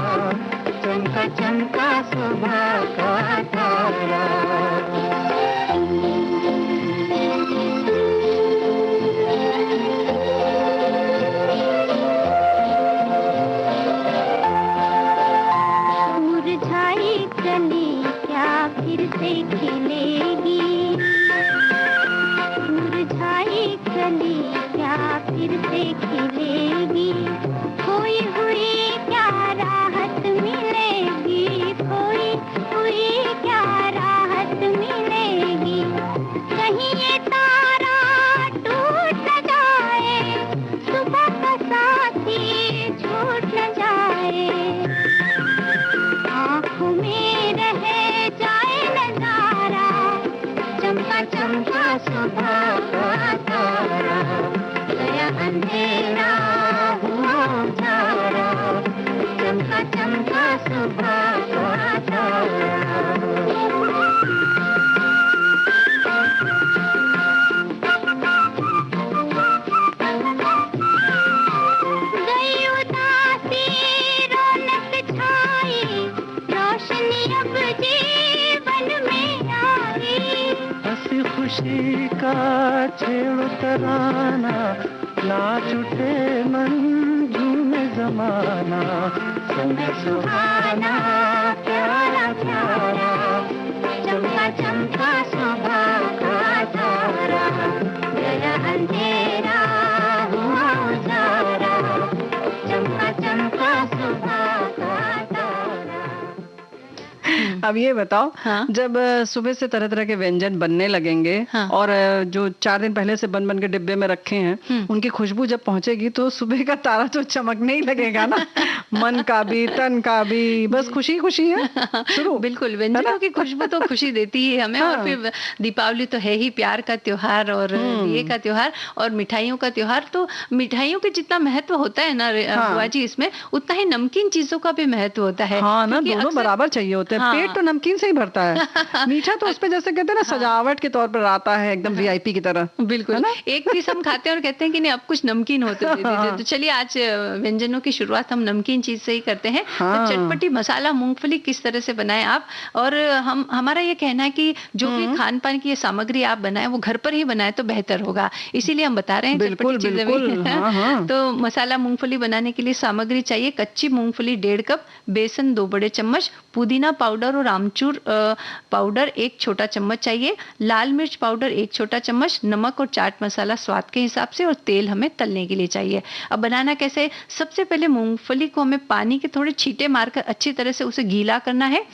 Speaker 4: चमका चमका सुबह का तारा।
Speaker 5: मुरझाई कली क्या फिर से खिलेगी, मुरझाई कली क्या फिर से खिलेगी। खोई हुई क्या राहत मिलेगी, खोई हुई क्या राहत मिलेगी। कहीं ये तारा टूट न जाए, सुबह का साथी छूट न जाए। आँखों में रह जाए नजारा, चमका चमका सुबह का तारा। गया अंधेरा हुआ उजारा, चमका चमका सुबह का तारा। गई उदासी रौनक छाई, रोशनी अब जीवन में आई।
Speaker 4: हंसी खुशी का छेड़ तराना, नाच उठे मन झूमे जमाना। संग सुहाना प्यारा प्यारा, चमका चमका सुबह का तारा। गया अंधेरा हुआ उजारा, चमका चमका सुबह का तारा।
Speaker 1: अब ये बताओ,
Speaker 2: हाँ?
Speaker 1: जब सुबह से तरह तरह के व्यंजन बनने लगेंगे,
Speaker 2: हाँ?
Speaker 1: और जो 4 दिन पहले से बन बन के डिब्बे में रखे हैं, उनकी खुशबू जब पहुंचेगी तो सुबह का तारा तो चमकने ही लगेगा ना। मन का भी, तन का भी, बस खुशी खुशी है शुरू।
Speaker 2: बिल्कुल, व्यंजनों की खुशबू तो खुशी देती ही हमें। और फिर दीपावली तो है ही प्यार का त्योहार और दिए का त्योहार और मिठाइयों का त्योहार। तो मिठाइयों के जितना महत्व होता है ना बुआ जी इसमें, उतना ही नमकीन चीजों का भी महत्व होता है।
Speaker 1: हाँ ना,
Speaker 2: क्योंकि
Speaker 1: दोनों
Speaker 2: अक्सर-
Speaker 1: बराबर चाहिए होते हैं।
Speaker 2: हाँ।
Speaker 1: पेट तो नमकीन से ही भरता है। मीठा तो उस पे जैसे कहते हैं ना सजावट के तौर पर आता है, एकदम वीआईपी की तरह।
Speaker 2: बिल्कुल, एक पीस हम खाते हैं और कहते हैं कि नहीं अब कुछ नमकीन हो तो दे दीजिए। तो चलिए आज व्यंजनों की शुरुआत हम नमकीन चीज से ही करते हैं। तो चटपटी मसाला मूंगफली किस तरह से बनाएं आप, और हमारा ये कहना है कि जो भी खान पान की ये सामग्री आप बनाएं वो घर पर ही बनाएं तो बेहतर होगा, इसीलिए हम बता रहे हैं चटपटी चीजें भी। तो मसाला मूंगफली बनाने के लिए सामग्री चाहिए: कच्ची मूंगफली 1.5 कप, बेसन 2 बड़े चम्मच, पुदीना पाउडर और आमचूर पाउडर 1 छोटा चम्मच चाहिए, लाल मिर्च पाउडर 1 छोटा चम्मच, नमक और चाट मसाला स्वाद के हिसाब से, और तेल हमें तलने के लिए चाहिए। अब बनाना कैसे? सबसे पहले मूंगफली को हमें पानी के थोड़े छींटे मारकर अच्छी तरह से उसे गीला करना है,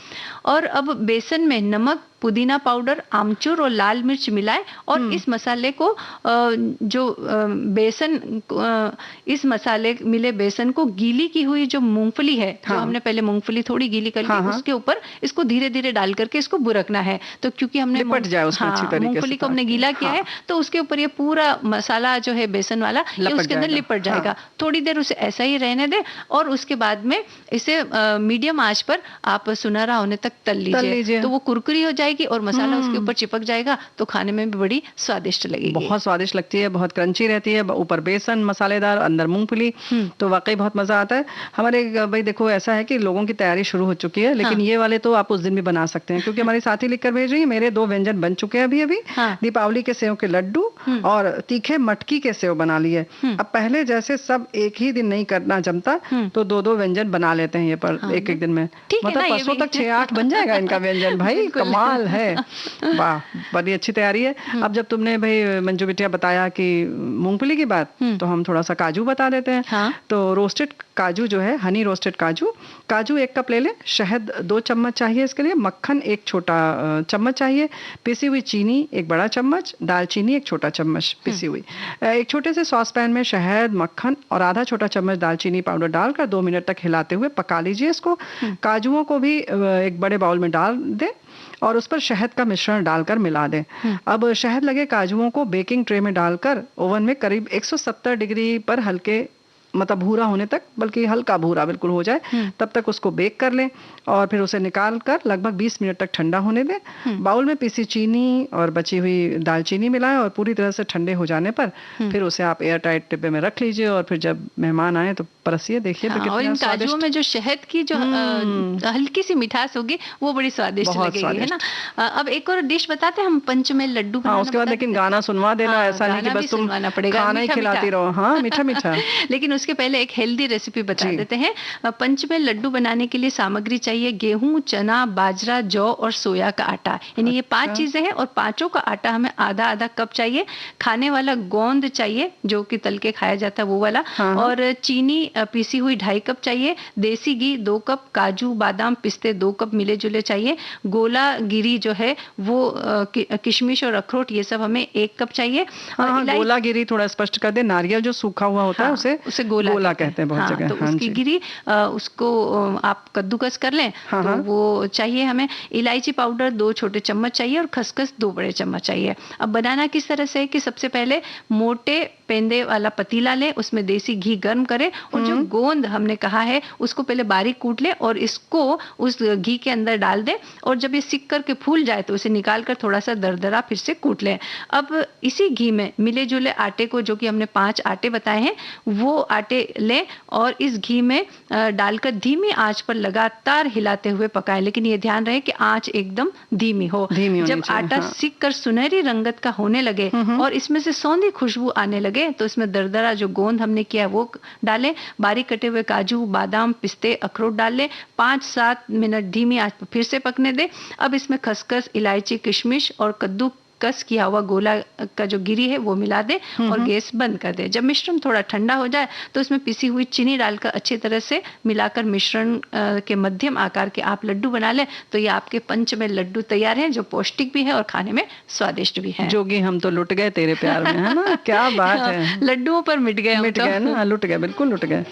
Speaker 2: और अब बेसन में नमक, पुदीना पाउडर, आमचूर और लाल मिर्च मिलाएं, और इस मसाले को इस मसाले मिले बेसन को गीली की हुई जो मूंगफली है, जो हमने पहले मूंगफली थोड़ी गीली कर ली, उसके ऊपर इसको धीरे धीरे डाल करके इसको बुरकना है। तो क्योंकि हमने मूंगफली को हमने गीला किया है तो उसके ऊपर ये पूरा मसाला जो है बेसन वाला ये उसके अंदर लिपट जाएगा। थोड़ी देर उसे ऐसा ही रहने दें, और उसके बाद में इसे मीडियम आंच पर आप सुनहरा होने तक तल लीजिए, तो वो कुरकुरी हो जाएगी और मसाला उसके ऊपर चिपक जाएगा, तो खाने में भी बड़ी स्वादिष्ट लगेगी।
Speaker 1: बहुत स्वादिष्ट लगती है, बहुत क्रंची रहती है, ऊपर बेसन मसालेदार, अंदर मूंगफली, तो वाकई बहुत मजा आता है। हमारे भाई देखो ऐसा है कि लोगों की तैयारी शुरू हो चुकी है, लेकिन ये वाले तो आप उस दिन भी बना सकते हैं, क्योंकि हमारी साथी लिखकर भेज रही है मेरे 2 व्यंजन बन चुके हैं अभी अभी। दीपावली के सेव के लड्डू और तीखे मटकी के सेव बना लिए। अब पहले जैसे सब एक ही दिन नहीं करना जमता, तो 2-2 व्यंजन बना लेते हैं ये पर एक एक दिन में, मतलब परसों तक 6-8 बन जाएगा इनका व्यंजन। भाई कमाल है, वाह बड़ी अच्छी तैयारी है। अब जब तुमने भाई मंजू बिटिया बताया कि मूंगफली की बात, तो हम थोड़ा सा काजू बता देते हैं। तो रोस्टेड काजू जो है, हनी रोस्टेड काजू 1 कप ले लें, शहद 2 चम्मच चाहिए इसके लिए, मक्खन 1 छोटा चम्मच चाहिए, पिसी हुई चीनी 1 बड़ा चम्मच, दालचीनी 1 छोटा चम्मच पिसी हुई। एक छोटे से सॉस पैन में शहद, मक्खन और आधा छोटा चम्मच दालचीनी पाउडर डालकर 2 मिनट तक हिलाते हुए पका लीजिए इसको। काजुओं को भी एक बड़े बाउल में डाल दें और उस पर शहद का मिश्रण डालकर मिला दें। अब शहद लगे काजुओं को बेकिंग ट्रे में डालकर ओवन में करीब 170 डिग्री पर हल्के मतलब भूरा होने तक, बल्कि हल्का भूरा बिल्कुल हो जाए तब तक उसको बेक कर लें, और फिर उसे निकाल कर लगभग 20 मिनट तक ठंडा होने दें। बाउल में पीसी चीनी और बची हुई दालचीनी मिलाएं और पूरी तरह से ठंडे हो जाने पर फिर उसे आप एयर टाइट डिब्बे में रख लीजिए, और फिर जब मेहमान आए तो परसिए, देखिए तो
Speaker 2: और इन काजुओं में जो शहद की जो हल्की सी मिठास होगी वो बड़ी स्वादिष्ट लगेगी, है ना। अब एक और डिश बताते हैं हम, पंचमेल लड्डू।
Speaker 1: उसके बाद लेकिन गाना सुनवा देना, ऐसा नहीं कि बस तुम खाना ही खिलाती रहो। हाँ, मीठा मीठा।
Speaker 2: लेकिन उसके पहले एक हेल्दी रेसिपी बता देते हैं। पंचमेल लड्डू बनाने के लिए सामग्री चाहिए: गेहूं, चना, बाजरा, जौ और सोया का आटा। यानी ये 5 चीजें हैं, और पांचों का आटा हमें आधा आधा कप चाहिए। खाने वाला गोंद चाहिए जो कि तल के खाया जाता है वो वाला, और चीनी पीसी हुई 2.5 कप चाहिए, देसी घी 2 कप, काजू बादाम पिस्ते 2 कप मिले जुले चाहिए, गोला गिरी जो है वो किशमिश और अखरोट ये सब हमें 1 कप चाहिए।
Speaker 1: गोला गिरी थोड़ा स्पष्ट कर दे, नारियल जो सूखा हुआ होता है उसे गोला कहते हैं बहुत जगह।
Speaker 2: तो उसकी गिरी उसको आप कद्दूकस कर लें, तो वो चाहिए हमें। इलायची पाउडर 2 छोटे चम्मच चाहिए, और खसखस 2 बड़े चम्मच चाहिए। अब बनाना किस तरह से है कि सबसे पहले मोटे पेंदे वाला पतीला लें, उसमें देसी घी गर्म करें, और जो गोंद हमने कहा है उसको पहले बारीक कूट लें और इसको उस घी के अंदर डाल दें, और जब ये सिक करके फूल जाए तो उसे निकाल कर थोड़ा सा दरदरा फिर से कूट लें। अब इसी घी में मिले जुले आटे को, जो कि हमने 5 आटे बताए हैं, वो आटे लें और इस घी में डालकर धीमी आंच पर लगातार हिलाते हुए पकाएं। लेकिन ये ध्यान रहे कि आंच एकदम धीमी हो। जब आटा सिक कर सुनहरी रंगत का होने लगे और इसमें से सौंधी खुशबू आने लगे, तो इसमें दरदरा जो गोंद हमने किया है वो डालें, बारीक कटे हुए काजू बादाम पिस्ते अखरोट डाल लें, 5-7 मिनट धीमी आंच पर फिर से पकने दें। अब इसमें खसखस, इलायची, किशमिश और कद्दू कस किया हुआ गोला का जो गिरी है वो मिला दे और गैस बंद कर दे। जब मिश्रण थोड़ा ठंडा हो जाए तो इसमें पिसी हुई चीनी डालकर अच्छी तरह से मिलाकर मिश्रण के मध्यम आकार के आप लड्डू बना लें, तो ये आपके पंचमेल लड्डू तैयार हैं, जो पौष्टिक भी है और खाने में स्वादिष्ट भी है।
Speaker 1: जोगी हम तो लुट गए तेरे प्यार में, है ना। क्या बात है,
Speaker 2: लड्डुओं पर मिट गए
Speaker 1: ना, लुट गए, बिल्कुल लुट गए।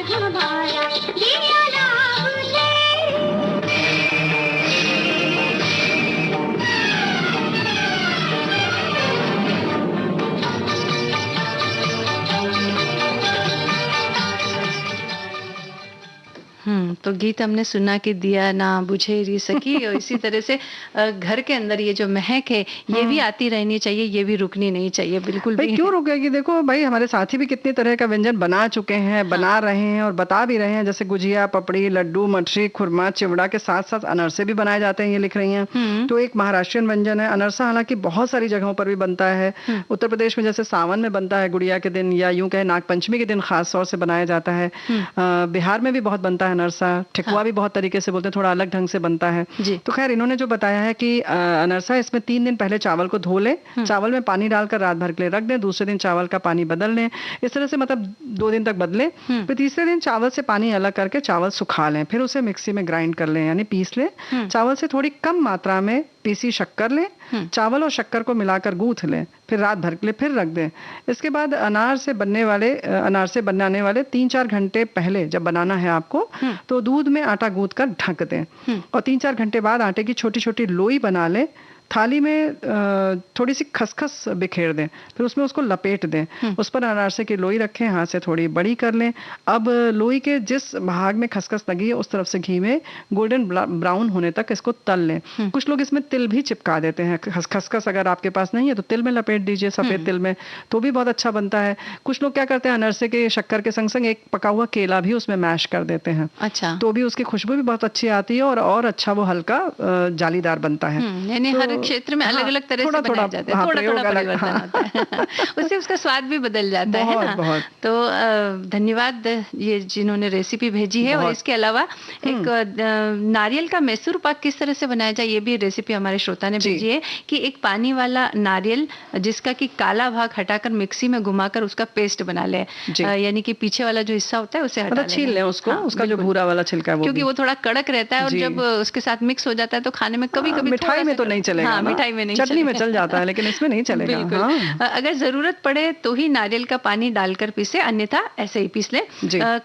Speaker 5: हमारा दिया ना बुझे।
Speaker 2: तो गीत हमने सुना कि दिया ना बुझे री सकी, और इसी तरह से घर के अंदर ये जो महक है ये भी आती रहनी चाहिए, ये भी रुकनी नहीं चाहिए बिल्कुल
Speaker 1: भाई।
Speaker 2: भी।
Speaker 1: क्यों रुकेगी? देखो भाई, हमारे साथी भी कितने तरह का व्यंजन बना चुके हैं, बना रहे हैं और बता भी रहे हैं, जैसे गुजिया, पपड़ी, लड्डू, मठरी, खुरमा, चिवड़ा के साथ साथ अनरसे भी बनाए जाते हैं, ये लिख रही हैं। तो एक महाराष्ट्रियन व्यंजन है अनरसा, हालांकि बहुत सारी जगहों पर भी बनता है। उत्तर प्रदेश में जैसे सावन में बनता है गुड़िया के दिन, या यूं कहे नागपंचमी के दिन खास तौर से बनाया जाता है। बिहार में भी बहुत बनता है अनरसा। ठेकुआ भी बहुत तरीके से बोलते हैं, थोड़ा अलग ढंग से बनता है। तो खैर इन्होंने जो बताया है कि अनरसा, इसमें 3 दिन पहले चावल को धो ले, चावल में पानी डालकर रात भर के लिए रख दें, दूसरे दिन चावल का पानी बदल लें, इस तरह से मतलब 2 दिन तक बदले। फिर तीसरे दिन चावल से पानी अलग करके चावल सुखा लें, फिर उसे मिक्सी में ग्राइंड कर लें, यानी पीस लें। चावल से थोड़ी कम मात्रा में पीसी शक्कर लें, चावल और शक्कर को मिलाकर गूंथ लें, फिर रात भर के लिए फिर रख दें। इसके बाद अनार से बनाने वाले 3-4 घंटे पहले जब बनाना है आपको, तो दूध में आटा गूंथ कर ढक दें, और 3-4 घंटे बाद आटे की छोटी छोटी लोई बना लें। थाली में थोड़ी सी खसखस बिखेर दें, फिर उसमें उसको लपेट दें, उस पर अनारसे की लोई रखें, हाथ से थोड़ी बड़ी कर लें। अब लोई के जिस भाग में खसखस लगी है उस तरफ से घी में गोल्डन ब्राउन होने तक इसको तल लें। कुछ लोग इसमें तिल भी चिपका देते हैं, खसखस अगर आपके पास नहीं है तो तिल में लपेट दीजिए, सफेद तिल में, तो भी बहुत अच्छा बनता है। कुछ लोग क्या करते हैं, अनारसे के शक्कर के संग संग एक पका हुआ केला भी उसमें मैश कर देते हैं।
Speaker 2: अच्छा,
Speaker 1: तो भी उसकी खुशबू भी बहुत अच्छी आती है, और अच्छा वो हल्का जालीदार बनता है।
Speaker 2: यानी हर क्षेत्र में अलग अलग तरह से बनाए जाते हैं, थोड़ा थोड़ा परिवर्तन होता है उससे उसका स्वाद भी बदल जाता है ना। तो धन्यवाद ये जिन्होंने रेसिपी भेजी है। और इसके अलावा एक नारियल का मैसूर पाक किस तरह से बनाया जाए, ये भी रेसिपी हमारे श्रोता ने भेजी है, कि एक पानी वाला नारियल जिसका कि काला भाग हटाकर मिक्सी में घुमाकर उसका पेस्ट बना ले, यानी कि पीछे वाला जो हिस्सा होता है उसे हटा
Speaker 1: छील लें उसको, उसका जो भूरा वाला छिलका है,
Speaker 2: क्योंकि वो थोड़ा कड़क रहता है, और जब उसके साथ मिक्स हो जाता है तो खाने में कभी कभी
Speaker 1: मिठाई में तो नहीं चलेगा, मिठाई में नहीं, चटनी में चल जाता है, लेकिन इसमें नहीं चलेगा।
Speaker 2: बिल्कुल। अगर जरूरत पड़े तो ही नारियल का पानी डालकर पीसे, अन्यथा ऐसे ही पीस ले।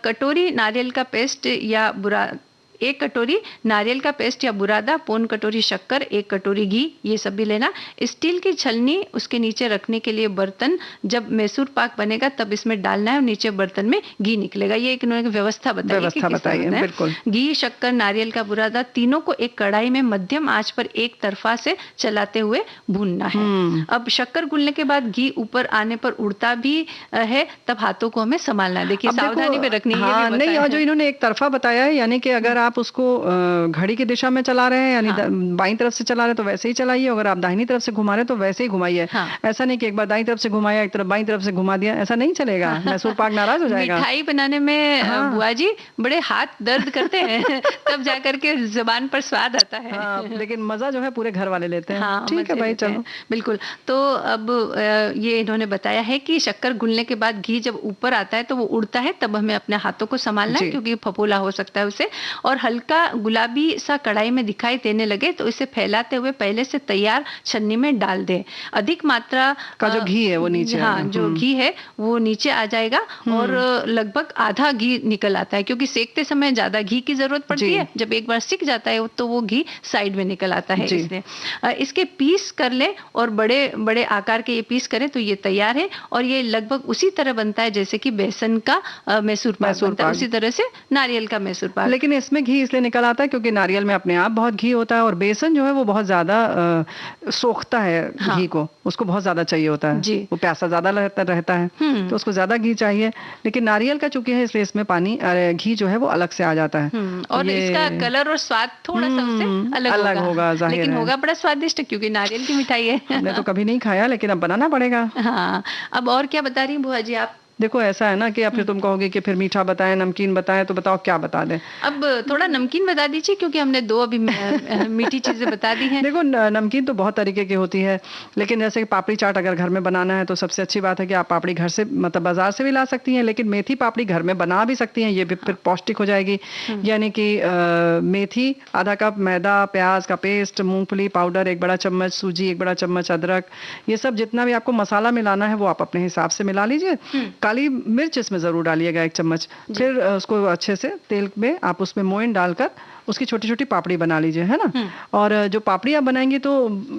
Speaker 2: कटोरी नारियल का पेस्ट या 1 कटोरी नारियल का पेस्ट या बुरादा, पौन कटोरी शक्कर, 1 कटोरी घी, ये सब भी लेना। स्टील की छलनी, उसके नीचे रखने के लिए बर्तन, जब मैसूर पाक बनेगा तब इसमें डालना है और नीचे बर्तन में घी निकलेगा। ये एक उन्होंने व्यवस्था बताई है।
Speaker 1: बिल्कुल।
Speaker 2: घी, शक्कर, नारियल का बुरादा, तीनों को एक कढ़ाई में मध्यम आंच पर एक तरफा से चलाते हुए भूनना है। अब शक्कर घुलने के बाद घी ऊपर आने पर उड़ता भी है, तब हाथों को हमें संभालना है। देखिए सावधानी भी रखनी है।
Speaker 1: नहीं, और जो इन्होंने एक तरफा बताया है, यानी कि अगर आप उसको घड़ी की दिशा में चला रहे हैं, यानी बाईं तरफ से चला रहे हैं तो वैसे ही चलाइए, अगर आप दाहिनी तरफ से घुमा रहे हैं तो वैसे ही घुमाइए। ऐसा नहीं कि एक बार दाईं तरफ से घुमाया, एक तरफ बाईं तरफ से घुमा दिया, ऐसा नहीं चलेगा, मैसूर पाक नाराज हो जाएगा।
Speaker 2: मिठाई बनाने में बुआ जी बड़े हाथ दर्द करते हैं तब जाकर के जुबान पर स्वाद आता है।
Speaker 1: लेकिन मजा जो है पूरे घर वाले लेते हैं। ठीक है भाई, चलो।
Speaker 2: बिल्कुल। तो अब ये इन्होंने बताया है कि शक्कर घुलने के बाद घी जब ऊपर आता है तो वो उड़ता है, तब हमें अपने हाथों को संभालना है, क्योंकि फफोला हो सकता है उसे। और हल्का गुलाबी सा कढ़ाई में दिखाई देने लगे तो इसे फैलाते हुए पहले से तैयार छन्नी में डाल दें। अधिक मात्रा
Speaker 1: का जो घी है वो नीचे,
Speaker 2: जो घी है वो नीचे आ जाएगा, और लगभग आधा घी निकल आता है, क्योंकि सेकते समय ज्यादा घी की जरूरत पड़ती है। जब एक बार सिक जाता है तो वो घी साइड में निकल आता है। इसलिए इसके पीस कर ले, और बड़े बड़े आकार के ये पीस करें तो ये तैयार है। और ये लगभग उसी तरह बनता है जैसे कि बेसन का मैसूर पाक बनता है, उसी तरह से नारियल का मैसूर पाक।
Speaker 1: लेकिन इसमें घी इसलिए निकल आता है क्योंकि नारियल में अपने आप बहुत घी होता है, और बेसन जो है वो बहुत ज्यादा सोखता है घी को, उसको बहुत ज्यादा चाहिए होता है, वो प्यासा ज्यादा रहता है, तो उसको ज्यादा घी चाहिए। लेकिन नारियल का चूंकि है इसलिए इसमें पानी घी जो है वो अलग से आ जाता है,
Speaker 2: और इसका कलर और स्वाद थोड़ा सा उससे अलग होगा,
Speaker 1: लेकिन
Speaker 2: होगा बड़ा स्वादिष्ट, क्योंकि नारियल की मिठाई है।
Speaker 1: हमने तो कभी नहीं खाया, लेकिन अब बनाना पड़ेगा।
Speaker 2: हाँ, अब और क्या बता रही बुआ जी आप?
Speaker 1: देखो ऐसा है ना कि अब फिर तुम कहोगे कि फिर मीठा बताएं, नमकीन बताएं, तो बताओ क्या बता दें।
Speaker 2: अब थोड़ा नमकीन बता दीजिए, क्योंकि हमने 2 अभी मीठी चीजें बता दी हैं।
Speaker 1: देखो नमकीन तो बहुत तरीके की होती है, लेकिन जैसे कि पापड़ी चाट अगर घर में बनाना है तो सबसे अच्छी बात है कि आप पापड़ी घर से, मतलब बाजार से भी ला सकती हैं, लेकिन मेथी पापड़ी घर में बना भी सकती हैं, ये भी फिर पौष्टिक हो जाएगी। यानी कि मेथी आधा कप, मैदा, प्याज का पेस्ट, मूंगफली पाउडर 1 बड़ा चम्मच, सूजी 1 बड़ा चम्मच, अदरक, ये सब जितना भी आपको मसाला मिलाना है वो आप अपने हिसाब से मिला लीजिए। काली मिर्च इसमें ज़रूर डालिएगा 1 चम्मच। फिर उसको अच्छे से तेल में आप उसमें मोइन डालकर उसकी छोटी छोटी पापड़ी बना लीजिए, है ना। और जो पापड़ी आप बनाएंगी तो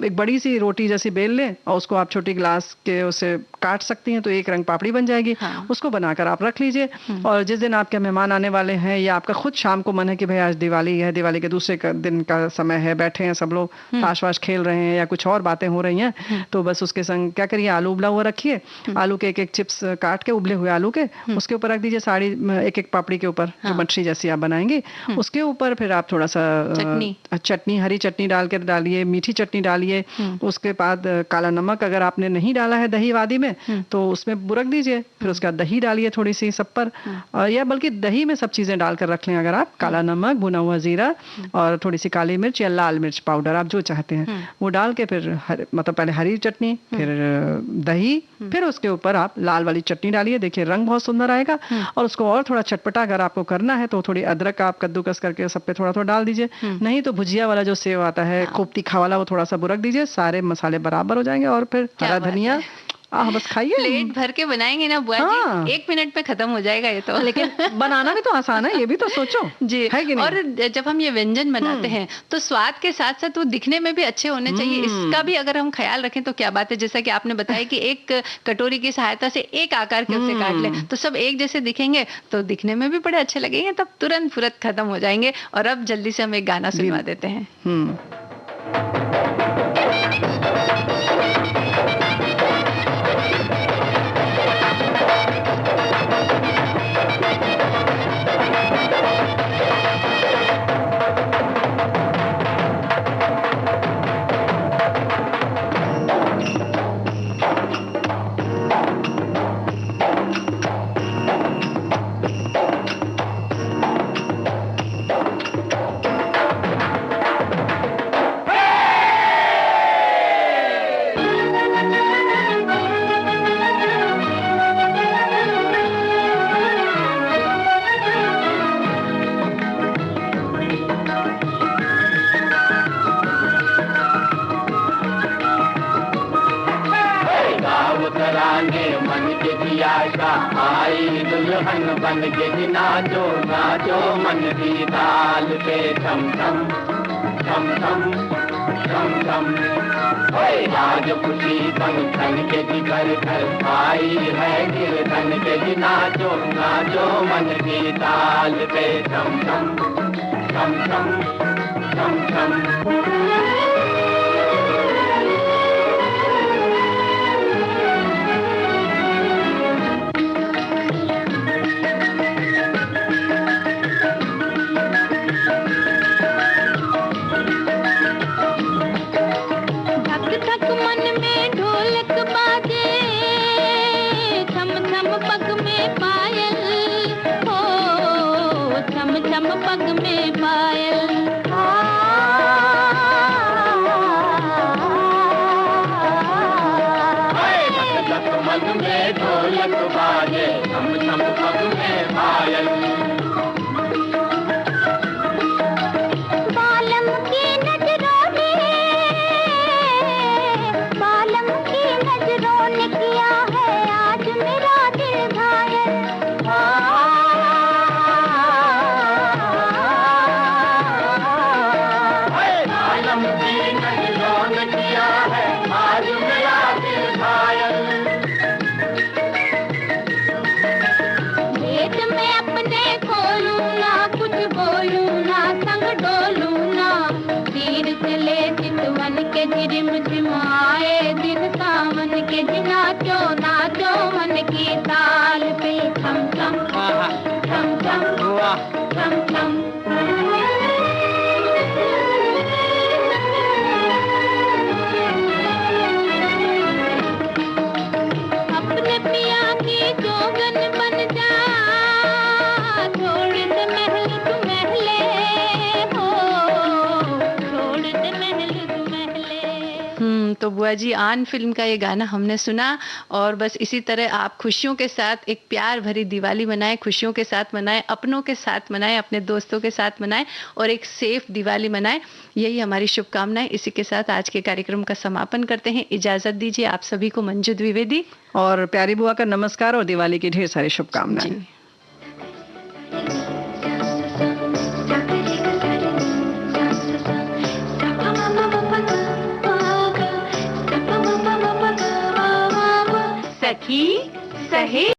Speaker 1: एक बड़ी सी रोटी जैसी बेल लें और उसको आप छोटी ग्लास के उसे काट सकती हैं, तो एक रंग पापड़ी बन जाएगी। उसको बनाकर आप रख लीजिए। और जिस दिन आपके मेहमान आने वाले हैं या आपका खुद शाम को मन है कि भाई आज दिवाली है, दिवाली के दूसरे दिन का समय है, बैठे हैं सब लोग, ताश वाश खेल रहे हैं या कुछ और बातें हो रही हैं, तो बस उसके संग क्या करिए, आलू उबला हुआ रखिए, आलू के 1-1 चिप्स काट के, उबले हुए आलू के उसके ऊपर रख दीजिए, साड़ी 1-1 पापड़ी के ऊपर जो मच्छी जैसी आप बनाएंगे उसके ऊपर। फिर आप थोड़ा सा चटनी, हरी चटनी डाल के डालिए, मीठी चटनी डालिए। उसके बाद काला नमक अगर आपने नहीं डाला है दही वादी में तो उसमें बुरक दीजिए। फिर उसके बाद दही डालिए थोड़ी सी सब पर, या बल्कि दही में सब चीजें डालकर रख लें अगर आप। काला नमक, भुना हुआ जीरा और थोड़ी सी काली मिर्च या लाल मिर्च पाउडर, आप जो चाहते हैं वो डाल के फिर मतलब पहले हरी चटनी, फिर दही, फिर उसके ऊपर आप लाल वाली चटनी डालिए। देखिए रंग बहुत सुंदर आएगा। और उसको और थोड़ा चटपटा अगर आपको करना है तो थोड़ी अदरक आप कद्दूकस करके सब पे थोड़ा थोड़ा डाल दीजिए। नहीं तो भुजिया वाला जो सेव आता है खूब तीखा वाला, वो थोड़ा सा बुरक दीजिए। सारे मसाले बराबर हो जाएंगे और फिर हरा धनिया, बस खाइए।
Speaker 2: प्लेट भर के बनाएंगे ना बुआ जी, 1 मिनट में खत्म हो जाएगा ये तो।
Speaker 1: लेकिन बनाना भी तो आसान है, ये भी तो सोचो
Speaker 2: जी,
Speaker 1: है कि नहीं?
Speaker 2: और जब हम ये व्यंजन बनाते हैं तो स्वाद के साथ साथ वो दिखने में भी अच्छे होने चाहिए, इसका भी अगर हम ख्याल रखें तो क्या बात है। जैसा कि आपने बताया कि एक कटोरी की सहायता से एक आकार के उसे काट ले तो सब एक जैसे दिखेंगे, तो दिखने में भी बड़े अच्छे लगेंगे, तब तुरंत फुरत खत्म हो जाएंगे। और अब जल्दी से हम एक गाना सुनवा देते हैं।
Speaker 3: बन के नाचो नाचो मन की ताल पे थम थम थम थम थम थम। आज खुशी पंखन के जिगर कर आई है गिरधन के जी, नाचो नाचो मन की ताल पे थम थम थम थम थम थम।
Speaker 2: बुआ जी आन फिल्म का ये गाना हमने सुना। और बस इसी तरह आप खुशियों के साथ एक प्यार भरी दिवाली मनाएं, खुशियों के साथ मनाएं, अपनों के साथ मनाएं, अपने दोस्तों के साथ मनाएं और एक सेफ दिवाली मनाएं। यही हमारी शुभकामनाएं। इसी के साथ आज के कार्यक्रम का समापन करते हैं। इजाजत दीजिए आप सभी को, मंजू द्विवेदी
Speaker 1: और प्यारी बुआ का नमस्कार और दिवाली की ढेर सारी शुभकामनाएं।
Speaker 2: जी। सखी सहे